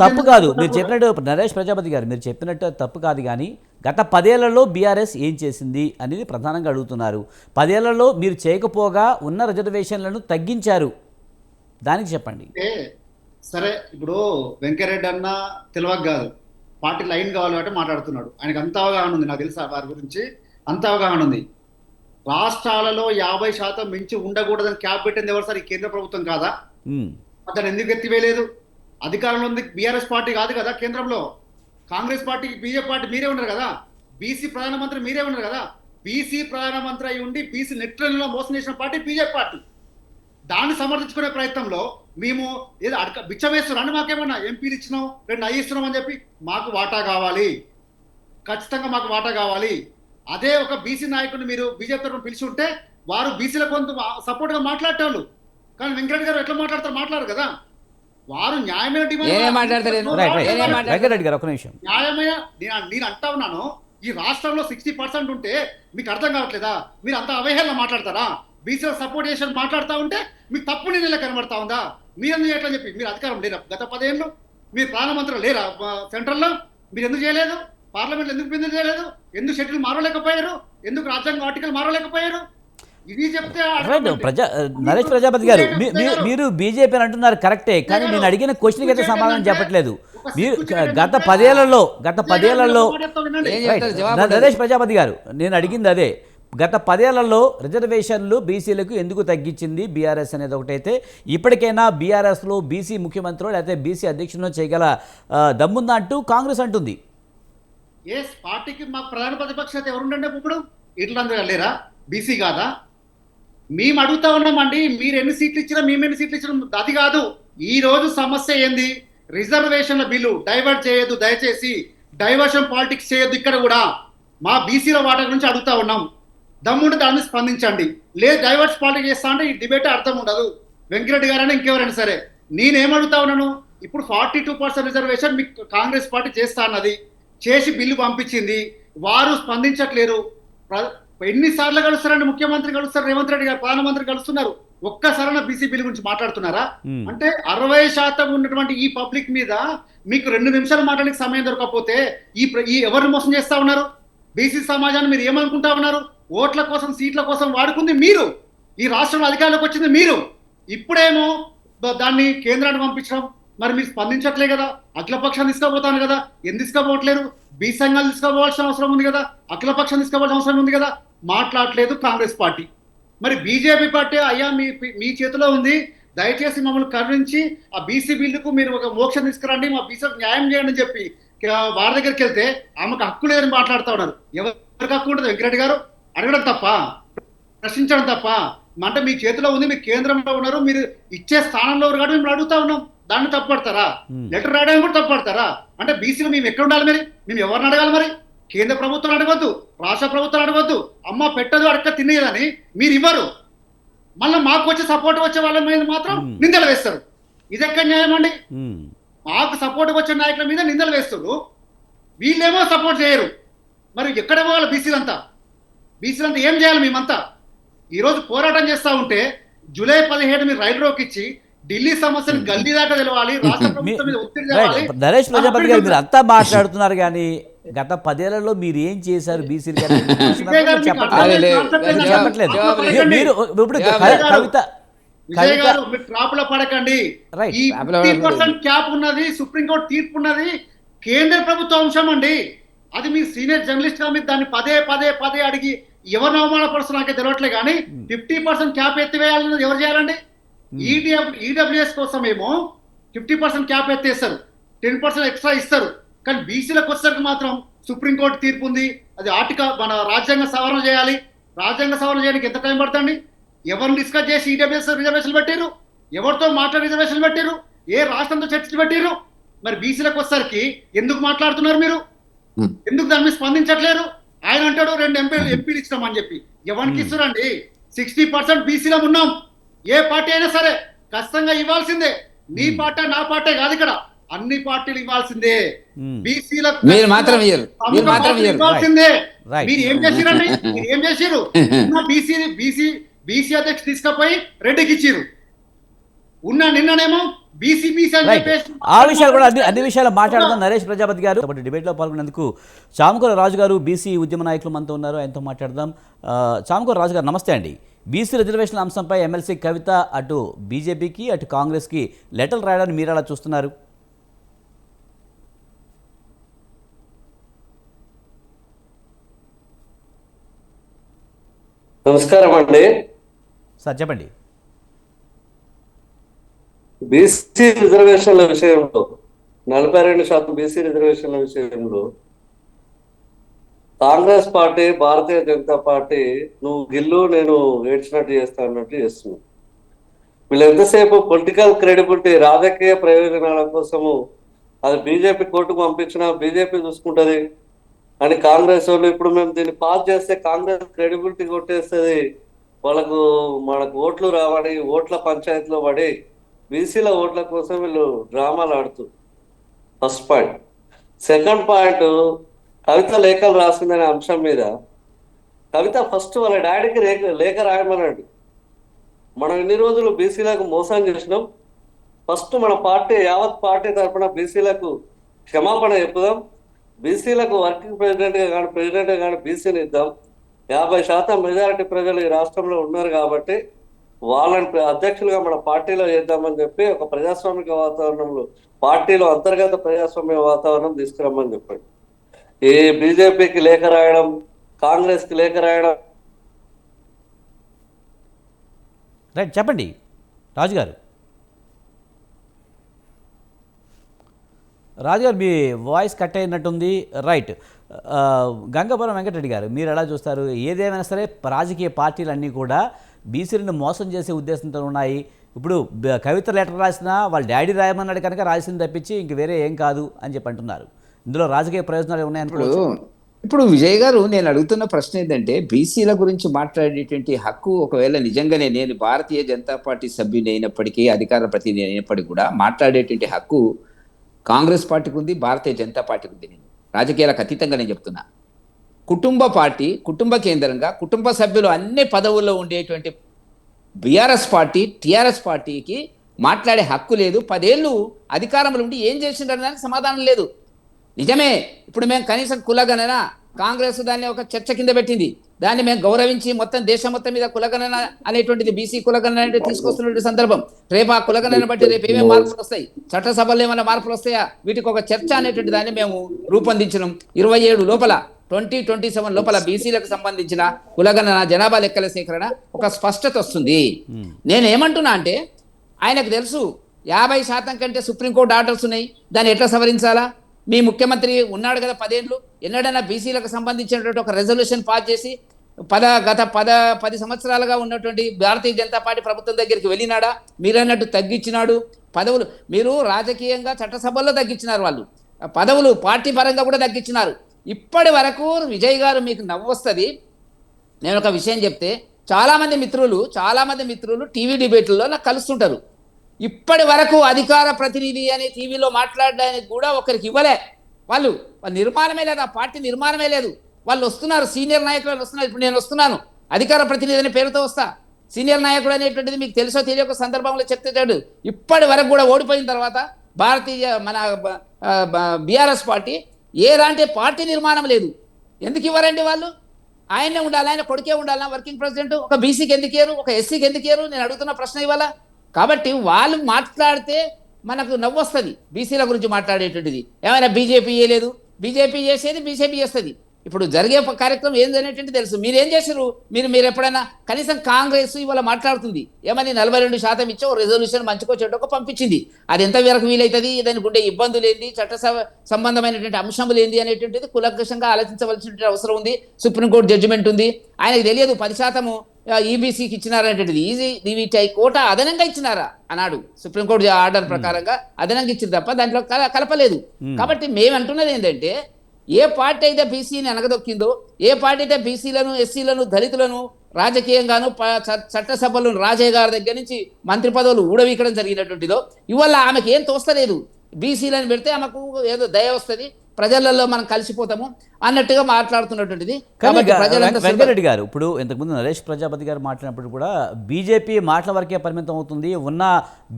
తప్పు కాదు, మీరు చెప్పినట్టు నరేష్ ప్రజాపతి గారు మీరు చెప్పినట్టు తప్పు కాదు, కానీ గత 10 ఏళ్లలో బీఆర్ఎస్ ఏం చేసింది అనేది ప్రధానంగా అడుగుతున్నారు. 10 ఏళ్లలో మీరు చేయకపోగా ఉన్న రిజర్వేషన్లను తగ్గించారు, దానికి చెప్పండి. సరే ఇప్పుడు వెంకయ్యరెడ్డి అన్న తెలియక కాదు, పార్టీ లైన్ కావాలి కాబట్టి మాట్లాడుతున్నాడు. ఆయనకు అంత అవగాహన ఉంది, నాకు తెలుసు వారి గురించి అంత అవగాహన ఉంది. రాష్ట్రాలలో 50% మించి ఉండకూడదని క్యాప్ పెట్టింది ఎవరు సార్? ఈ కేంద్ర ప్రభుత్వం కాదా? ఉమ్, అతను ఎందుకు ఎత్తివేయలేదు? అధికారంలో ఉంది బీఆర్ఎస్ పార్టీ కాదు కదా కేంద్రంలో. కాంగ్రెస్ పార్టీ, బీజేపీ పార్టీ మీరే ఉన్నారు కదా. బీసీ ప్రధానమంత్రి మీరే ఉన్నారు కదా. బీసీ ప్రధానమంత్రి అయి ఉండి బీసీ నెట్లలో మోసం చేసిన పార్టీ బీజేపీ పార్టీ. దాన్ని సమర్థించుకునే ప్రయత్నంలో మేము ఏదో బిచ్చం వేస్తున్నాం. మాకేమన్నా ఎంపీలు ఇచ్చినాం, 2 ఐ ఇస్తున్నాం అని చెప్పి మాకు వాటా కావాలి, ఖచ్చితంగా మాకు వాటా కావాలి. అదే ఒక బీసీ నాయకుడిని మీరు బీజేపీ తరఫున పిలిచి ఉంటే వారు బీసీల కొంత సపోర్ట్ గా మాట్లాడేవాళ్ళు. కానీ వెంకటరెడ్డి గారు ఎట్లా మాట్లాడతారు? మాట్లాడరు కదా. వారు న్యాయమైన నేనే మాట్లాడతాను. రైట్ రైట్ వెంకటరెడ్డి గారు ఒక నిమిషం. న్యాయమైన నేను అంటా ఉన్నాను, ఈ రాష్ట్రంలో 60% ఉంటే మీకు అర్థం కావట్లేదా? మీరు అంత అవహేళన మాట్లాడతారా? బీసీల సపోర్ట్ చేసి మాట్లాడుతూ ఉంటే మీకు తప్పు నేను కనబడతా ఉందా? మీరెందుకు ఎట్లా చెప్పి మీరు అధికారం లేరా? గత 10 ఏళ్ళు మీరు ప్రధానమంత్రి లేరా సెంట్రల్లో? మీరు ఎందుకు చేయలేదు? పార్లమెంట్లో ఎందుకు బిందు చేయలేదు? ఎందుకు షెడ్యూల్ మారలేకపోయారు? ఎందుకు రాజ్యాంగ ఆర్టికల్ మారలేకపోయారు? ఇది చెప్తే నరేష్ ప్రజాపతి గారు, మీరు బీజేపీ అని అంటున్నారు కరెక్టే, కానీ నేను అడిగిన క్వశ్చన్కి అయితే సమాధానం చెప్పట్లేదు. మీరు గత 10 ఏళ్లలో నరేష్ ప్రజాపతి గారు, నేను అడిగింది అదే. గత 10 ఏళ్లలో రిజర్వేషన్లు బీసీలకు ఎందుకు తగ్గించింది బీఆర్ఎస్ అనేది ఒకటైతే, ఇప్పటికైనా బీఆర్ఎస్లో బీసీ ముఖ్యమంత్రి లేకపోతే బీసీ అధ్యక్షులను చేయగల దమ్ముందా అంటూ కాంగ్రెస్ అంటుంది. పార్టీకి మాకు ప్రధాన ప్రతిపక్ష ఎవరుండండి ఇప్పుడు? ఇట్లందరూ లేరా? బీసీ కాదా? మేము అడుగుతా ఉన్నామండి, మీరు ఎన్ని సీట్లు ఇచ్చినా మేము ఎన్ని సీట్లు ఇచ్చినా అది కాదు. ఈ రోజు సమస్య ఏంది? రిజర్వేషన్ల బిల్లు డైవర్ట్ చేయొద్దు, దయచేసి డైవర్షన్ పాలిటిక్స్ చేయొద్దు. ఇక్కడ కూడా మా బీసీల వాటా గురించి అడుగుతా ఉన్నాం. దమ్ముంటే దాన్ని స్పందించండి. లేదు డైవర్స్ పాలిటిక్స్ చేస్తా అంటే ఈ డిబేట్ అర్థం ఉండదు. వెంకరెడ్డి గారైనా ఇంకెవరైనా సరే, నేనేమడుగుతా ఉన్నాను, ఇప్పుడు 42% రిజర్వేషన్ మీకు కాంగ్రెస్ పార్టీ చేస్తా అన్నది, చేసి బిల్లు పంపించింది, వారు స్పందించట్లేరు. ఎన్నిసార్లు కలుస్తారండి? ముఖ్యమంత్రి కలుస్తారు, రేవంత్ రెడ్డి గారు ప్రధానమంత్రి కలుస్తున్నారు, ఒక్కసారైనా బీసీ బిల్ గురించి మాట్లాడుతున్నారా? అంటే 60% ఉన్నటువంటి ఈ పబ్లిక్ మీద మీకు 2 నిమిషాలు మాట్లాడడానికి సమయం దొరకకపోతే ఈ ఎవరిని మోసం చేస్తా ఉన్నారు? బీసీ సమాజాన్ని మీరు ఏమనుకుంటా ఉన్నారు? ఓట్ల కోసం, సీట్ల కోసం వాడుకుంది మీరు, ఈ రాష్ట్రంలో అధికారంలోకి వచ్చింది మీరు. ఇప్పుడేమో దాన్ని కేంద్రానికి పంపించడం, మరి మీరు స్పందించట్లే కదా. అఖిలపక్షాన్ని తీసుకుపోతాను కదా, ఎందుకు తీసుకుపోవట్లేరు? బీ సంఘాలు తీసుకోవాల్సిన అవసరం ఉంది కదా, అఖిలపక్షం తీసుకోవాల్సిన అవసరం ఉంది కదా. మాట్లాడలేదు కాంగ్రెస్ పార్టీ. మరి బీజేపీ పార్టీ అయ్యా మీ చేతిలో ఉంది, దయచేసి మమ్మల్ని కరుణించి ఆ బీసీ బిల్లుకు మీరు ఒక మోక్షం తీసుకురండి, మా బీసీలకు న్యాయం చేయండి అని చెప్పి వారి దగ్గరికి వెళ్తే ఆమెకు హక్కు లేదని మాట్లాడుతూ ఉన్నారు. ఎవరికి హక్కు ఉంటుంది? వెంకరెడ్డి గారు అడగడం తప్ప, ప్రశ్నించడం తప్ప. అంటే మీ చేతిలో ఉంది, మీరు కేంద్రంలో ఉన్నారు, మీరు ఇచ్చే స్థానంలో ఉన్నారు కాబట్టి మేము అడుగుతా ఉన్నాం. దాన్ని తప్పుపడతారా? లెటర్ రాయడానికి కూడా తప్పుపడతారా? అంటే బీసీలు మేము ఎక్కడ ఉండాలి మరి? మేము ఎవరిని అడగాలి మరి? కేంద్ర ప్రభుత్వం అడగవద్దు, రాష్ట్ర ప్రభుత్వం అడగవద్దు, అమ్మ పెట్టదు అడగ తినేదని మీరు ఇవ్వరు. మళ్ళీ మాకు వచ్చే సపోర్ట్ వచ్చే వాళ్ళ మీద మాత్రం నిందలు వేస్తారు. ఇది ఎక్కడ న్యాయం అండి? మాకు సపోర్ట్ వచ్చే నాయకుల మీద నిందలు వేస్తారు, వీళ్ళేమో సపోర్ట్ చేయరు. మరి ఎక్కడ పోవాలి బీసీలంతా? బీసీలంతా ఏం చేయాలి? మేమంతా ఈరోజు పోరాటం చేస్తూ ఉంటే జూలై 17 మీరు రైలు రోకిచ్చి ఢిల్లీ సమస్యను గల్లీ దాకా తెలవాలి, రాష్ట్ర ప్రభుత్వం మీద ఒత్తిడి తేవాలి. నరేష్ ప్రజాపతి గారు, మీరు అంతా మాట్లాడుతున్నారు కానీ గత 10 ఏళ్లలో మీరు ఏం చేశారు బీసీలు? ట్రాప్లో పడకండి. ఈ 50% క్యాప్ ఉన్నది, సుప్రీంకోర్టు తీర్పు ఉన్నది, కేంద్ర ప్రభుత్వ అంశం అండి. అది మీ సీనియర్ జర్నలిస్ట్ గా మీరు దాన్ని పదే అడిగి ఎవరిని అవమానపరుస్తున్నా నాకే తెలియట్లే. కానీ 50% క్యాప్ ఎత్తివేయాలన్నది ఎవరు చేయాలండి? ఈడబ్ల్యూఎస్ కోసం ఏమో 50% క్యాప్ ఎత్తేస్తారు, 10% ఎక్స్ట్రా ఇస్తారు. కానీ బీసీలకు వచ్చేసరికి మాత్రం సుప్రీంకోర్టు తీర్పు ఉంది, అది మన రాజ్యాంగ సవరణ చేయాలి. రాజ్యాంగ సవరణ చేయడానికి ఎంత టైం పడుతుంది? ఎవరిని డిస్కస్ చేసి ఈడబ్ల్యూఎస్ రిజర్వేషన్ పెట్టారు? ఎవరితో మాట్లాడి రిజర్వేషన్ పెట్టారు? ఏ రాష్ట్రంతో చర్చలు పెట్టారు? మరి బీసీలకు వచ్చేసరికి ఎందుకు మాట్లాడుతున్నారు మీరు? ఎందుకు దాని మీద స్పందించట్లేరు? ఆయన అంటాడు 2 ఎంపీలు ఇచ్చినామని చెప్పి. ఎవరికి ఇస్తారండి? 60% బీసీలో ఉన్నాం. ఏ పార్టీ అయినా సరే ఖచ్చితంగా ఇవ్వాల్సిందే. నీ పార్టీ నా పార్టీ కాదు, ఇక్కడ అన్ని పార్టీలు ఇవ్వాల్సిందే. బీసీలకు ఇవ్వాల్సిందే. మీరు ఏం చేసిరండి? మీరు ఏం చేసిరు? బీసీ అధ్యక్షుడు తీసుకుపోయి రెడ్డికి ఇచ్చిరు. నిన్ననేమో బీసీ అని చెప్పేసి ఆ విషయాలు కూడా అన్ని విషయాలు మాట్లాడదాం. నరేష్ ప్రజాపతి గారు డిబేట్లో పాల్గొన్నందుకు చామకూర రాజు గారు బీసీ ఉద్యమ నాయకులు మనతో ఉన్నారు, ఆయనతో మాట్లాడదాం. చామకూర రాజు గారు నమస్తే అండి. బీసీ రిజర్వేషన్ల అంశంపై ఎమ్మెల్సీ కవిత అటు బీజేపీకి అటు కాంగ్రెస్కి లెటర్లు రాయడాన్ని మీరు ఎలా చూస్తున్నారు? నమస్కారం అండి. సార్ చెప్పండి. బీసీ రిజర్వేషన్ల విషయంలో 42% బీసీ రిజర్వేషన్ల విషయంలో కాంగ్రెస్ పార్టీ, భారతీయ జనతా పార్టీ నువ్వు గిల్లు నేను ఏడ్చినట్టు చేస్తా అన్నట్టు చేస్తున్నావు. వీళ్ళు ఎంతసేపు పొలిటికల్ క్రెడిబిలిటీ, రాజకీయ ప్రయోజనాల కోసము అది బీజేపీ కోర్టుకు పంపించినా బీజేపీ చూసుకుంటది అని కాంగ్రెస్ వాళ్ళు ఇప్పుడు మేము దీన్ని పాస్ చేస్తే కాంగ్రెస్ క్రెడిబిలిటీ కొట్టేస్తుంది, మనకు ఓట్లు రావడి, ఓట్ల పంచాయతీలో పడి బీసీల ఓట్ల కోసం వీళ్ళు డ్రామాలు ఆడుతున్నారు. First point. సెకండ్ పాయింట్, కవిత లేఖలు రాసిందనే అంశం మీద కవిత ఫస్ట్ వాళ్ళ డాడీకి లేఖ రాయమన్నాడు. మనం ఇన్ని రోజులు బీసీలకు మోసం చేసినాం, ఫస్ట్ మన పార్టీ యావత్ పార్టీ తరఫున బీసీలకు క్షమాపణ చెప్పుదాం, బీసీలకు వర్కింగ్ ప్రెసిడెంట్గా కానీ బీసీని ఇద్దాం. 50% మెజారిటీ ప్రజలు ఈ రాష్ట్రంలో ఉన్నారు కాబట్టి వాళ్ళని అధ్యక్షులుగా మన పార్టీలో చేద్దామని చెప్పి ఒక ప్రజాస్వామిక వాతావరణంలో, పార్టీలో అంతర్గత ప్రజాస్వామ్య వాతావరణం తీసుకురమ్మని చెప్పండి. ఈ బీజేపీకి లేఖ రాయడం, కాంగ్రెస్కి లేఖ రాయడం. రైట్, చెప్పండి రాజుగారు. రాజుగారు మీ వాయిస్ కట్ అయినట్టుంది. రైట్. గంగపురం వెంకటరెడ్డి గారు మీరు ఎలా చూస్తారు? ఏదేమైనా సరే రాజకీయ పార్టీలన్నీ కూడా బీసీలను మోసం చేసే ఉద్దేశంతో ఉన్నాయి. ఇప్పుడు కవిత లెటర్ రాసినా వాళ్ళ డాడీ రాయమన్నాడు కనుక రాసింది తప్పించి ఇంక వేరే ఏం కాదు అని చెప్పి అంటున్నారు. ఇందులో రాజకీయ ప్రయోజనాలు ఉన్నాయనుకోవచ్చు. ఇప్పుడు విజయ్ గారు, నేను అడుగుతున్న ప్రశ్న ఏంటంటే, బీసీల గురించి మాట్లాడేటువంటి హక్కు ఒకవేళ నిజంగానే నేను భారతీయ జనతా పార్టీ సభ్యుని అయినప్పటికీ, అధికార ప్రతినిధి అయినప్పటికీ కూడా మాట్లాడేటువంటి హక్కు కాంగ్రెస్ పార్టీకి ఉంది, భారతీయ జనతా పార్టీకి ఉంది. నేను రాజకీయాలకు అతీతంగా నేను చెప్తున్నా. కుటుంబ పార్టీ, కుటుంబ కేంద్రంగా కుటుంబ సభ్యులు అన్ని పదవుల్లో ఉండేటువంటి బీఆర్ఎస్ పార్టీ, టీఆర్ఎస్ పార్టీకి మాట్లాడే హక్కు లేదు. 10 ఏళ్ళు అధికారంలో ఉండి ఏం చేసిండ్రు దానికి సమాధానం లేదు. నిజమే, ఇప్పుడు మేము కనీసం కులగణన, కాంగ్రెస్ దాన్ని ఒక చర్చ కింద పెట్టింది, దాన్ని మేము గౌరవించి మొత్తం దేశం మొత్తం మీద కులగణన అనేటువంటిది, బీసీ కులగణన అంటే తీసుకొస్తున్న సందర్భం. రేపు ఆ కులగణన బట్టి రేపు ఏమేమి మార్పులు వస్తాయి, చట్టసభల్లో ఏమైనా మార్పులు వస్తాయా, వీటికి ఒక చర్చ అనేటువంటి దాన్ని మేము రూపొందించినాం. 27 లోపల 2027 లోపల బీసీలకు సంబంధించిన కులగణన, జనాభా లెక్కల సేకరణ ఒక స్పష్టత వస్తుంది. నేను ఏమంటున్నా అంటే, ఆయనకు తెలుసు 50% కంటే సుప్రీంకోర్టు ఆర్డర్స్ ఉన్నాయి, దాన్ని ఎట్లా సవరించాలా. మీ ముఖ్యమంత్రి ఉన్నాడు కదా 10 ఏళ్ళు, ఎన్నడైనా బీసీలకు సంబంధించినటువంటి ఒక రెజల్యూషన్ పాస్ చేసి గత 10 సంవత్సరాలుగా ఉన్నటువంటి భారతీయ జనతా పార్టీ ప్రభుత్వం దగ్గరికి వెళ్ళినాడా? మీరన్నట్టు తగ్గించినాడు పదవులు. మీరు రాజకీయంగా చట్టసభల్లో తగ్గించినారు, వాళ్ళు పదవులు పార్టీ పరంగా కూడా తగ్గించినారు. ఇప్పటి వరకు విజయ్ గారు మీకు నవ్వు వస్తుంది. నేను ఒక విషయం చెప్తే, చాలామంది మిత్రులు టీవీ డిబేట్లలో నాకు కలుస్తుంటారు. ఇప్పటి వరకు అధికార ప్రతినిధి అని టీవీలో మాట్లాడడానికి కూడా ఒకరికి ఇవ్వలే. వాళ్ళు నిర్మాణమే లేదు, ఆ పార్టీ నిర్మాణమే లేదు. వాళ్ళు వస్తున్నారు, సీనియర్ నాయకులు వస్తున్నారు. ఇప్పుడు నేను వస్తున్నాను, అధికార ప్రతినిధి అనే పేరుతో వస్తా. సీనియర్ నాయకుడు అనేటువంటిది మీకు తెలుసో తెలియక సందర్భంలో చెప్తాడు. ఇప్పటి వరకు కూడా ఓడిపోయిన తర్వాత మన బీఆర్ఎస్ పార్టీ ఏలాంటి పార్టీ నిర్మాణం లేదు. ఎందుకు ఇవ్వరండి వాళ్ళు? ఆయనే ఉండాలి, ఆయన కొడుకే ఉండాలా వర్కింగ్ ప్రెసిడెంట్. ఒక బీసీకి ఎందుకు ఇయ్యరు, ఒక ఎస్సీకి ఎందుకు ఇయ్యరు? నేను అడుగుతున్న ప్రశ్న ఇవాళ. కాబట్టి వాళ్ళు మాట్లాడితే మనకు నవ్వు వస్తుంది. బీసీల గురించి మాట్లాడేటువంటిది ఏమైనా బీజేపీ చేయలేదు, బీజేపీ చేసేది బీజేపీ చేస్తుంది. ఇప్పుడు జరిగే కార్యక్రమం ఏందనేటువంటి తెలుసు. మీరేం చేశారు? మీరు ఎప్పుడైనా కనీసం కాంగ్రెస్ ఇవాళ మాట్లాడుతుంది ఏమని 42% ఇచ్చే రెజల్యూషన్ మంచుకో చెడ్డకు పంపించింది. అది ఎంత వరకు వీలవుతుంది, దానికి ఉండే ఇబ్బందులు ఏంది, చట్ట సంబంధమైనటువంటి అంశములు ఏంది అనేటువంటిది కులంకషంగా ఆలోచించవలసినటువంటి అవసరం ఉంది. సుప్రీంకోర్టు జడ్జిమెంట్ ఉంది. ఆయనకు తెలియదు 10% ఈబీసీకి ఇచ్చినారనేటువంటిది. వీటి కోటా అదనంగా ఇచ్చినారా అన్నాడు. సుప్రీంకోర్టు ఆర్డర్ ప్రకారంగా అదనంగా ఇచ్చింది తప్ప దాంట్లో కలపలేదు. కాబట్టి మేము అంటున్నది ఏంటంటే, ఏ పార్టీ అయితే బీసీని అనగదొక్కిందో, ఏ పార్టీ అయితే బీసీలను, ఎస్సీలను, దళితులను రాజకీయంగాను చట్టసభలను రాజయ్య గారి దగ్గర నుంచి మంత్రి పదవులు ఊడవీకడం జరిగినటువంటిదో, ఇవాళ ఆమెకు ఏం తోస్తలేదు. బీసీలను పెడితే ఆమెకు ఏదో దయ వస్తుంది, ప్రజలలో మనం కలిసిపోతాము అన్నట్టుగా మాట్లాడుతున్నటువంటిది. వెంకరెడ్డి గారు, ఇప్పుడు ఇంతకుముందు నరేష్ ప్రజాపతి గారు మాట్లాడినప్పుడు కూడా బీజేపీ మాటల వరకే పరిమితం అవుతుంది, ఉన్న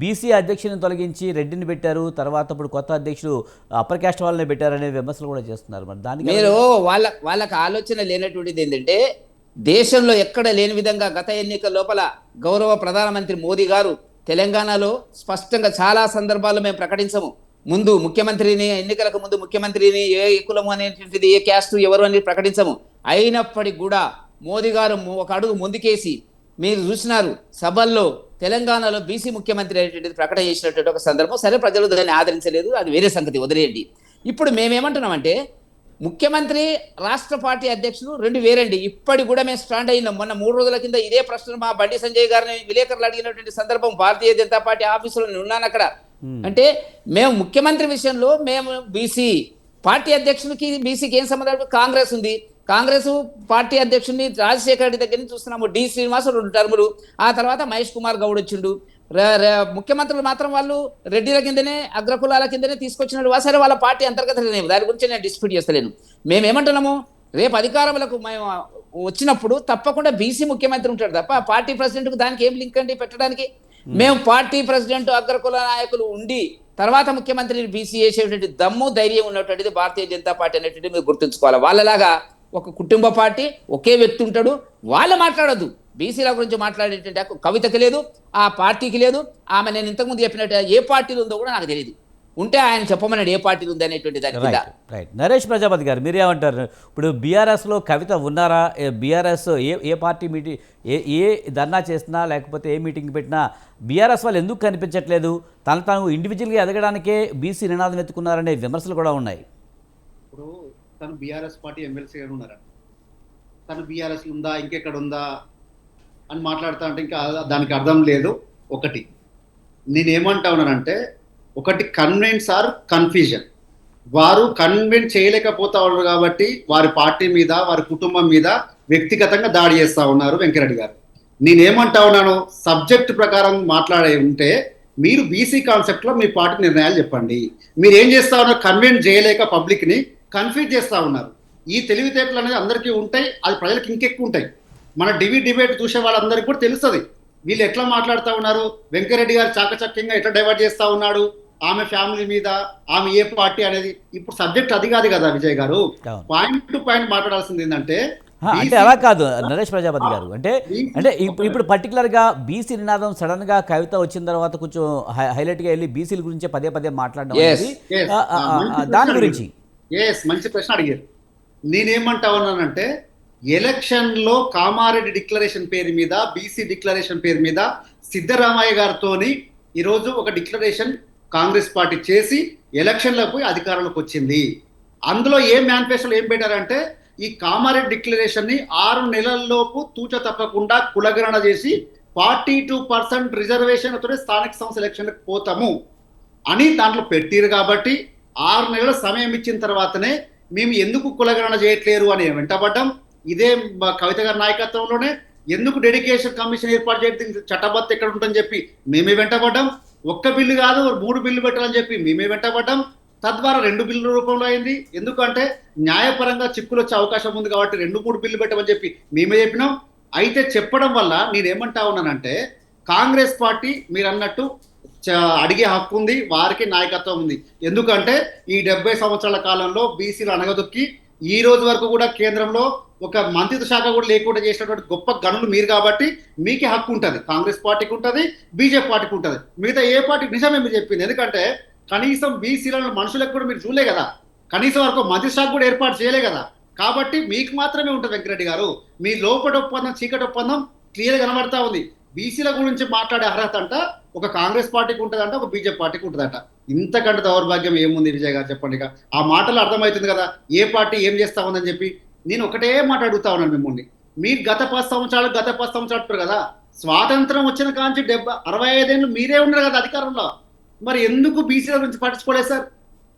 బీసీ అధ్యక్షుని తొలగించి రెడ్డిని పెట్టారు, తర్వాత ఇప్పుడు కొత్త అధ్యక్షుడు అప్పర్ క్యాస్ట్ వాళ్ళని పెట్టారనే విమర్శలు కూడా చేస్తున్నారు. మరి దానికి మీరు వాళ్ళకి ఆలోచన లేనటువంటిది ఏంటంటే, దేశంలో ఎక్కడ లేని విధంగా గత ఎన్నికల లోపల గౌరవ ప్రధానమంత్రి మోదీ గారు తెలంగాణలో స్పష్టంగా చాలా సందర్భాల్లో మేము ప్రకటించము. ముందు ముఖ్యమంత్రిని, ఎన్నికలకు ముందు ముఖ్యమంత్రిని ఏ కులము అనేటువంటిది, ఏ క్యాస్ట్ ఎవరు అనేది ప్రకటించము. అయినప్పటికీ కూడా మోదీ గారు ఒక అడుగు ముందుకేసి మీరు చూసినారు సభల్లో తెలంగాణలో బీసీ ముఖ్యమంత్రి అనేటువంటిది ప్రకటన చేసినటువంటి ఒక సందర్భం. సరే, ప్రజలు దాన్ని ఆదరించలేదు, అది వేరే సంగతి, వదిలేయండి. ఇప్పుడు మేమేమంటున్నామంటే ముఖ్యమంత్రి, రాష్ట్ర పార్టీ అధ్యక్షులు రెండు వేరండి. ఇప్పటికి కూడా మేము స్టాండ్ అయినాం. మొన్న 3 రోజుల కింద ఇదే ప్రశ్న మా బండి సంజయ్ గారిని విలేకరులు అడిగినటువంటి సందర్భం భారతీయ జనతా పార్టీ ఆఫీసులో ఉన్నాను అక్కడ. అంటే మేము ముఖ్యమంత్రి విషయంలో మేము బీసీ పార్టీ అధ్యక్షునికి బీసీకి ఏం సంబంధం? కాంగ్రెస్ ఉంది, కాంగ్రెస్ పార్టీ అధ్యక్షుడిని రాజశేఖర రెడ్డి దగ్గర నుంచి చూస్తున్నాము. డి శ్రీనివాస్ 2 టర్ములు, ఆ తర్వాత మహేష్ కుమార్ గౌడ్ వచ్చిండు. ముఖ్యమంత్రులు మాత్రం వాళ్ళు రెడ్డిల కిందనే, అగ్రకులాల కిందనే తీసుకొచ్చినట్టు. సరే, వాళ్ళ పార్టీ అంతర్గత నిర్ణయం, దాని గురించి నేను డిస్ప్యూట్ చేస్తలేను. మేమేమంటున్నాము, రేపు అధికారంలోకి మేము వచ్చినప్పుడు తప్పకుండా బీసీ ముఖ్యమంత్రి ఉంటాడు తప్ప పార్టీ ప్రెసిడెంట్కు దానికి ఏం లింక్ అండి పెట్టడానికి? మేము పార్టీ ప్రెసిడెంట్, అగ్రకుల నాయకులు ఉండి తర్వాత ముఖ్యమంత్రిని బీసీ చేసేటువంటి దమ్ము, ధైర్యం ఉన్నటువంటిది భారతీయ జనతా పార్టీ అనేటువంటి మీరు గుర్తుంచుకోవాలి. వాళ్ళలాగా ఒక కుటుంబ పార్టీ, ఒకే వ్యక్తి ఉంటాడు, వాళ్ళు మాట్లాడొద్దు. బీసీల గురించి మాట్లాడేటువంటి కవితకి లేదు, ఆ పార్టీకి లేదు. ఆమె నేను ఇంతకుముందు చెప్పినట్టు ఏ పార్టీలు ఉందో కూడా నాకు తెలియదు. ఉంటే ఆయన చెప్పమన్నాడు ఏ పార్టీలు ఉంది అనేటువంటి దాని మీద. రైట్. నరేష్ ప్రజాపతి గారు, మీరేమంటారు? ఇప్పుడు బీఆర్ఎస్లో కవిత ఉన్నారా? బీఆర్ఎస్ ఏ పార్టీ మీటింగ్, ఏ ధర్నా చేసినా లేకపోతే ఏ మీటింగ్ పెట్టినా బీఆర్ఎస్ వాళ్ళు ఎందుకు కనిపించట్లేదు? తాను ఇండివిజువల్గా ఎదగడానికే బీసీ నినాదం ఎత్తుకున్నారనే విమర్శలు కూడా ఉన్నాయి. ఇప్పుడు తను బీఆర్ఎస్ పార్టీ ఎమ్మెల్సీగా ఉన్నారా? తను బీఆర్ఎస్ ఉందా, ఇంకెక్కడ ఉందా అని మాట్లాడుతా అంటే ఇంకా దానికి అర్థం లేదు. ఒకటి నేనేమంటా ఉన్నానంటే, ఒకటి కన్విన్స్ ఆర్ కన్ఫ్యూజన్. వారు కన్విన్స్ చేయలేకపోతా ఉన్నారు కాబట్టి వారి పార్టీ మీద, వారి కుటుంబం మీద వ్యక్తిగతంగా దాడి చేస్తూ ఉన్నారు వెంకరెడ్డి గారు. నేనేమంటా ఉన్నాను, సబ్జెక్ట్ ప్రకారం మాట్లాడే ఉంటే మీరు బీసీ కాన్సెప్ట్లో మీ పార్టీ నిర్ణయాలు చెప్పండి. మీరు ఏం చేస్తా ఉన్నారు, కన్విన్స్ చేయలేక పబ్లిక్ని కన్ఫ్యూజ్ చేస్తూ ఉన్నారు. ఈ తెలివితేటలు అనేది అందరికీ ఉంటాయి, అది ప్రజలకు ఇంకెక్కువ ఉంటాయి. మన డిబేట్ చూసే వాళ్ళందరికీ కూడా తెలుస్తుంది వీళ్ళు ఎట్లా మాట్లాడుతూ ఉన్నారు. వెంకరెడ్డి గారు చాకచక్యంగా ఎట్లా డైవర్ట్ చేస్తూ ఉన్నాడు ఆమె ఫ్యామిలీ మీద, ఆమె ఏ పార్టీ అనేది. ఇప్పుడు సబ్జెక్ట్ అది కాదు కదా విజయ్ గారు, పాయింట్ టు పాయింట్ మాట్లాడాల్సింది ఏంటంటే, అంటే అలా కాదు నరేష్ ప్రజాపతి గారు. అంటే ఇప్పుడు పర్టికులర్గా బీసీ నినాదం సడన్ గా కవిత వచ్చిన తర్వాత కొంచెం హైలైట్ గా వెళ్ళి బీసీల గురించి పదే మాట్లాడడం దాని గురించి. మంచి ప్రశ్న అడిగారు. నేనేమంటా ఉన్నానంటే, ఎలక్షన్లో కామారెడ్డి డిక్లరేషన్ పేరు మీద, బీసీ డిక్లరేషన్ పేరు మీద సిద్ధరామయ్య గారితో ఈరోజు ఒక డిక్లరేషన్ కాంగ్రెస్ పార్టీ చేసి ఎలక్షన్లకు పోయి అధికారంలోకి వచ్చింది. అందులో ఏం మేనిఫెస్టోలో ఏం పెట్టారంటే, ఈ కామారెడ్డి డిక్లరేషన్ని 6 నెలల్లోపు తూచ తప్పకుండా కులగణన చేసి 42% రిజర్వేషన్తో స్థానిక సంస్థ ఎలక్షన్లకు పోతాము అని దాంట్లో పెట్టిరు. కాబట్టి 6 నెలల సమయం ఇచ్చిన తర్వాతనే మేము ఎందుకు కులగణన చేయట్లేరు అని వెంటబడ్డాం. ఇదే కవిత గారి నాయకత్వంలోనే ఎందుకు డెడికేషన్ కమిషన్ ఏర్పాటు చేయడం, చట్టబద్ధత ఎక్కడ ఉంటుందని చెప్పి మేమే వెంటబడ్డాం. ఒక్క బిల్లు కాదు 3 బిల్లు పెట్టాలని చెప్పి మేమే వెంటబడ్డాం. తద్వారా 2 బిల్లుల రూపంలో అయింది. ఎందుకంటే న్యాయపరంగా చిక్కులు వచ్చే అవకాశం ఉంది కాబట్టి 2-3 బిల్లు పెట్టమని చెప్పి మేమే చెప్పినాం. అయితే చెప్పడం వల్ల నేనేమంటా ఉన్నానంటే, కాంగ్రెస్ పార్టీ మీరు అన్నట్టు అడిగే హక్కు ఉంది, వారికి నాయకత్వం ఉంది. ఎందుకంటే ఈ 70 సంవత్సరాల కాలంలో బీసీలు అనగదొక్కి ఈ రోజు వరకు కూడా కేంద్రంలో ఒక మంత్రిత్వ శాఖ కూడా లేకుండా చేసినటువంటి గొప్ప గనులు మీరు కాబట్టి మీకే హక్కు ఉంటుంది. కాంగ్రెస్ పార్టీకి ఉంటుంది, బీజేపీ పార్టీకి ఉంటుంది, మిగతా ఏ పార్టీకి నిజమే మీరు చెప్పింది. ఎందుకంటే కనీసం బీసీలను మనుషులకు కూడా మీరు చూడలే కదా, కనీసం వరకు మంత్రి శాఖ కూడా ఏర్పాటు చేయలే కదా. కాబట్టి మీకు మాత్రమే ఉంటుంది వెంకరెడ్డి గారు. మీ లోపటి ఒప్పందం, చీకటి ఒప్పందం క్లియర్గా కనబడతా ఉంది. బీసీల గురించి మాట్లాడే అర్హత అంట ఒక కాంగ్రెస్ పార్టీకి ఉంటుందంట, ఒక బీజేపీ పార్టీకి ఉంటుందంట. ఇంతకంటే దౌర్భాగ్యం ఏముంది విజయ్ గారు చెప్పండి. ఆ మాటలు అర్థమవుతుంది కదా ఏ పార్టీ ఏం చేస్తా ఉందని చెప్పి. నేను ఒకటే మాట అడుగుతా ఉన్నాను మిమ్మల్ని, మీరు గత 10 సంవత్సరాలు కదా, స్వాతంత్రం వచ్చిన కాంచి 65 ఏళ్ళు మీరే ఉన్నారు కదా అధికారంలో, మరి ఎందుకు బీసీల గురించి పట్టించుకోలేదు సార్?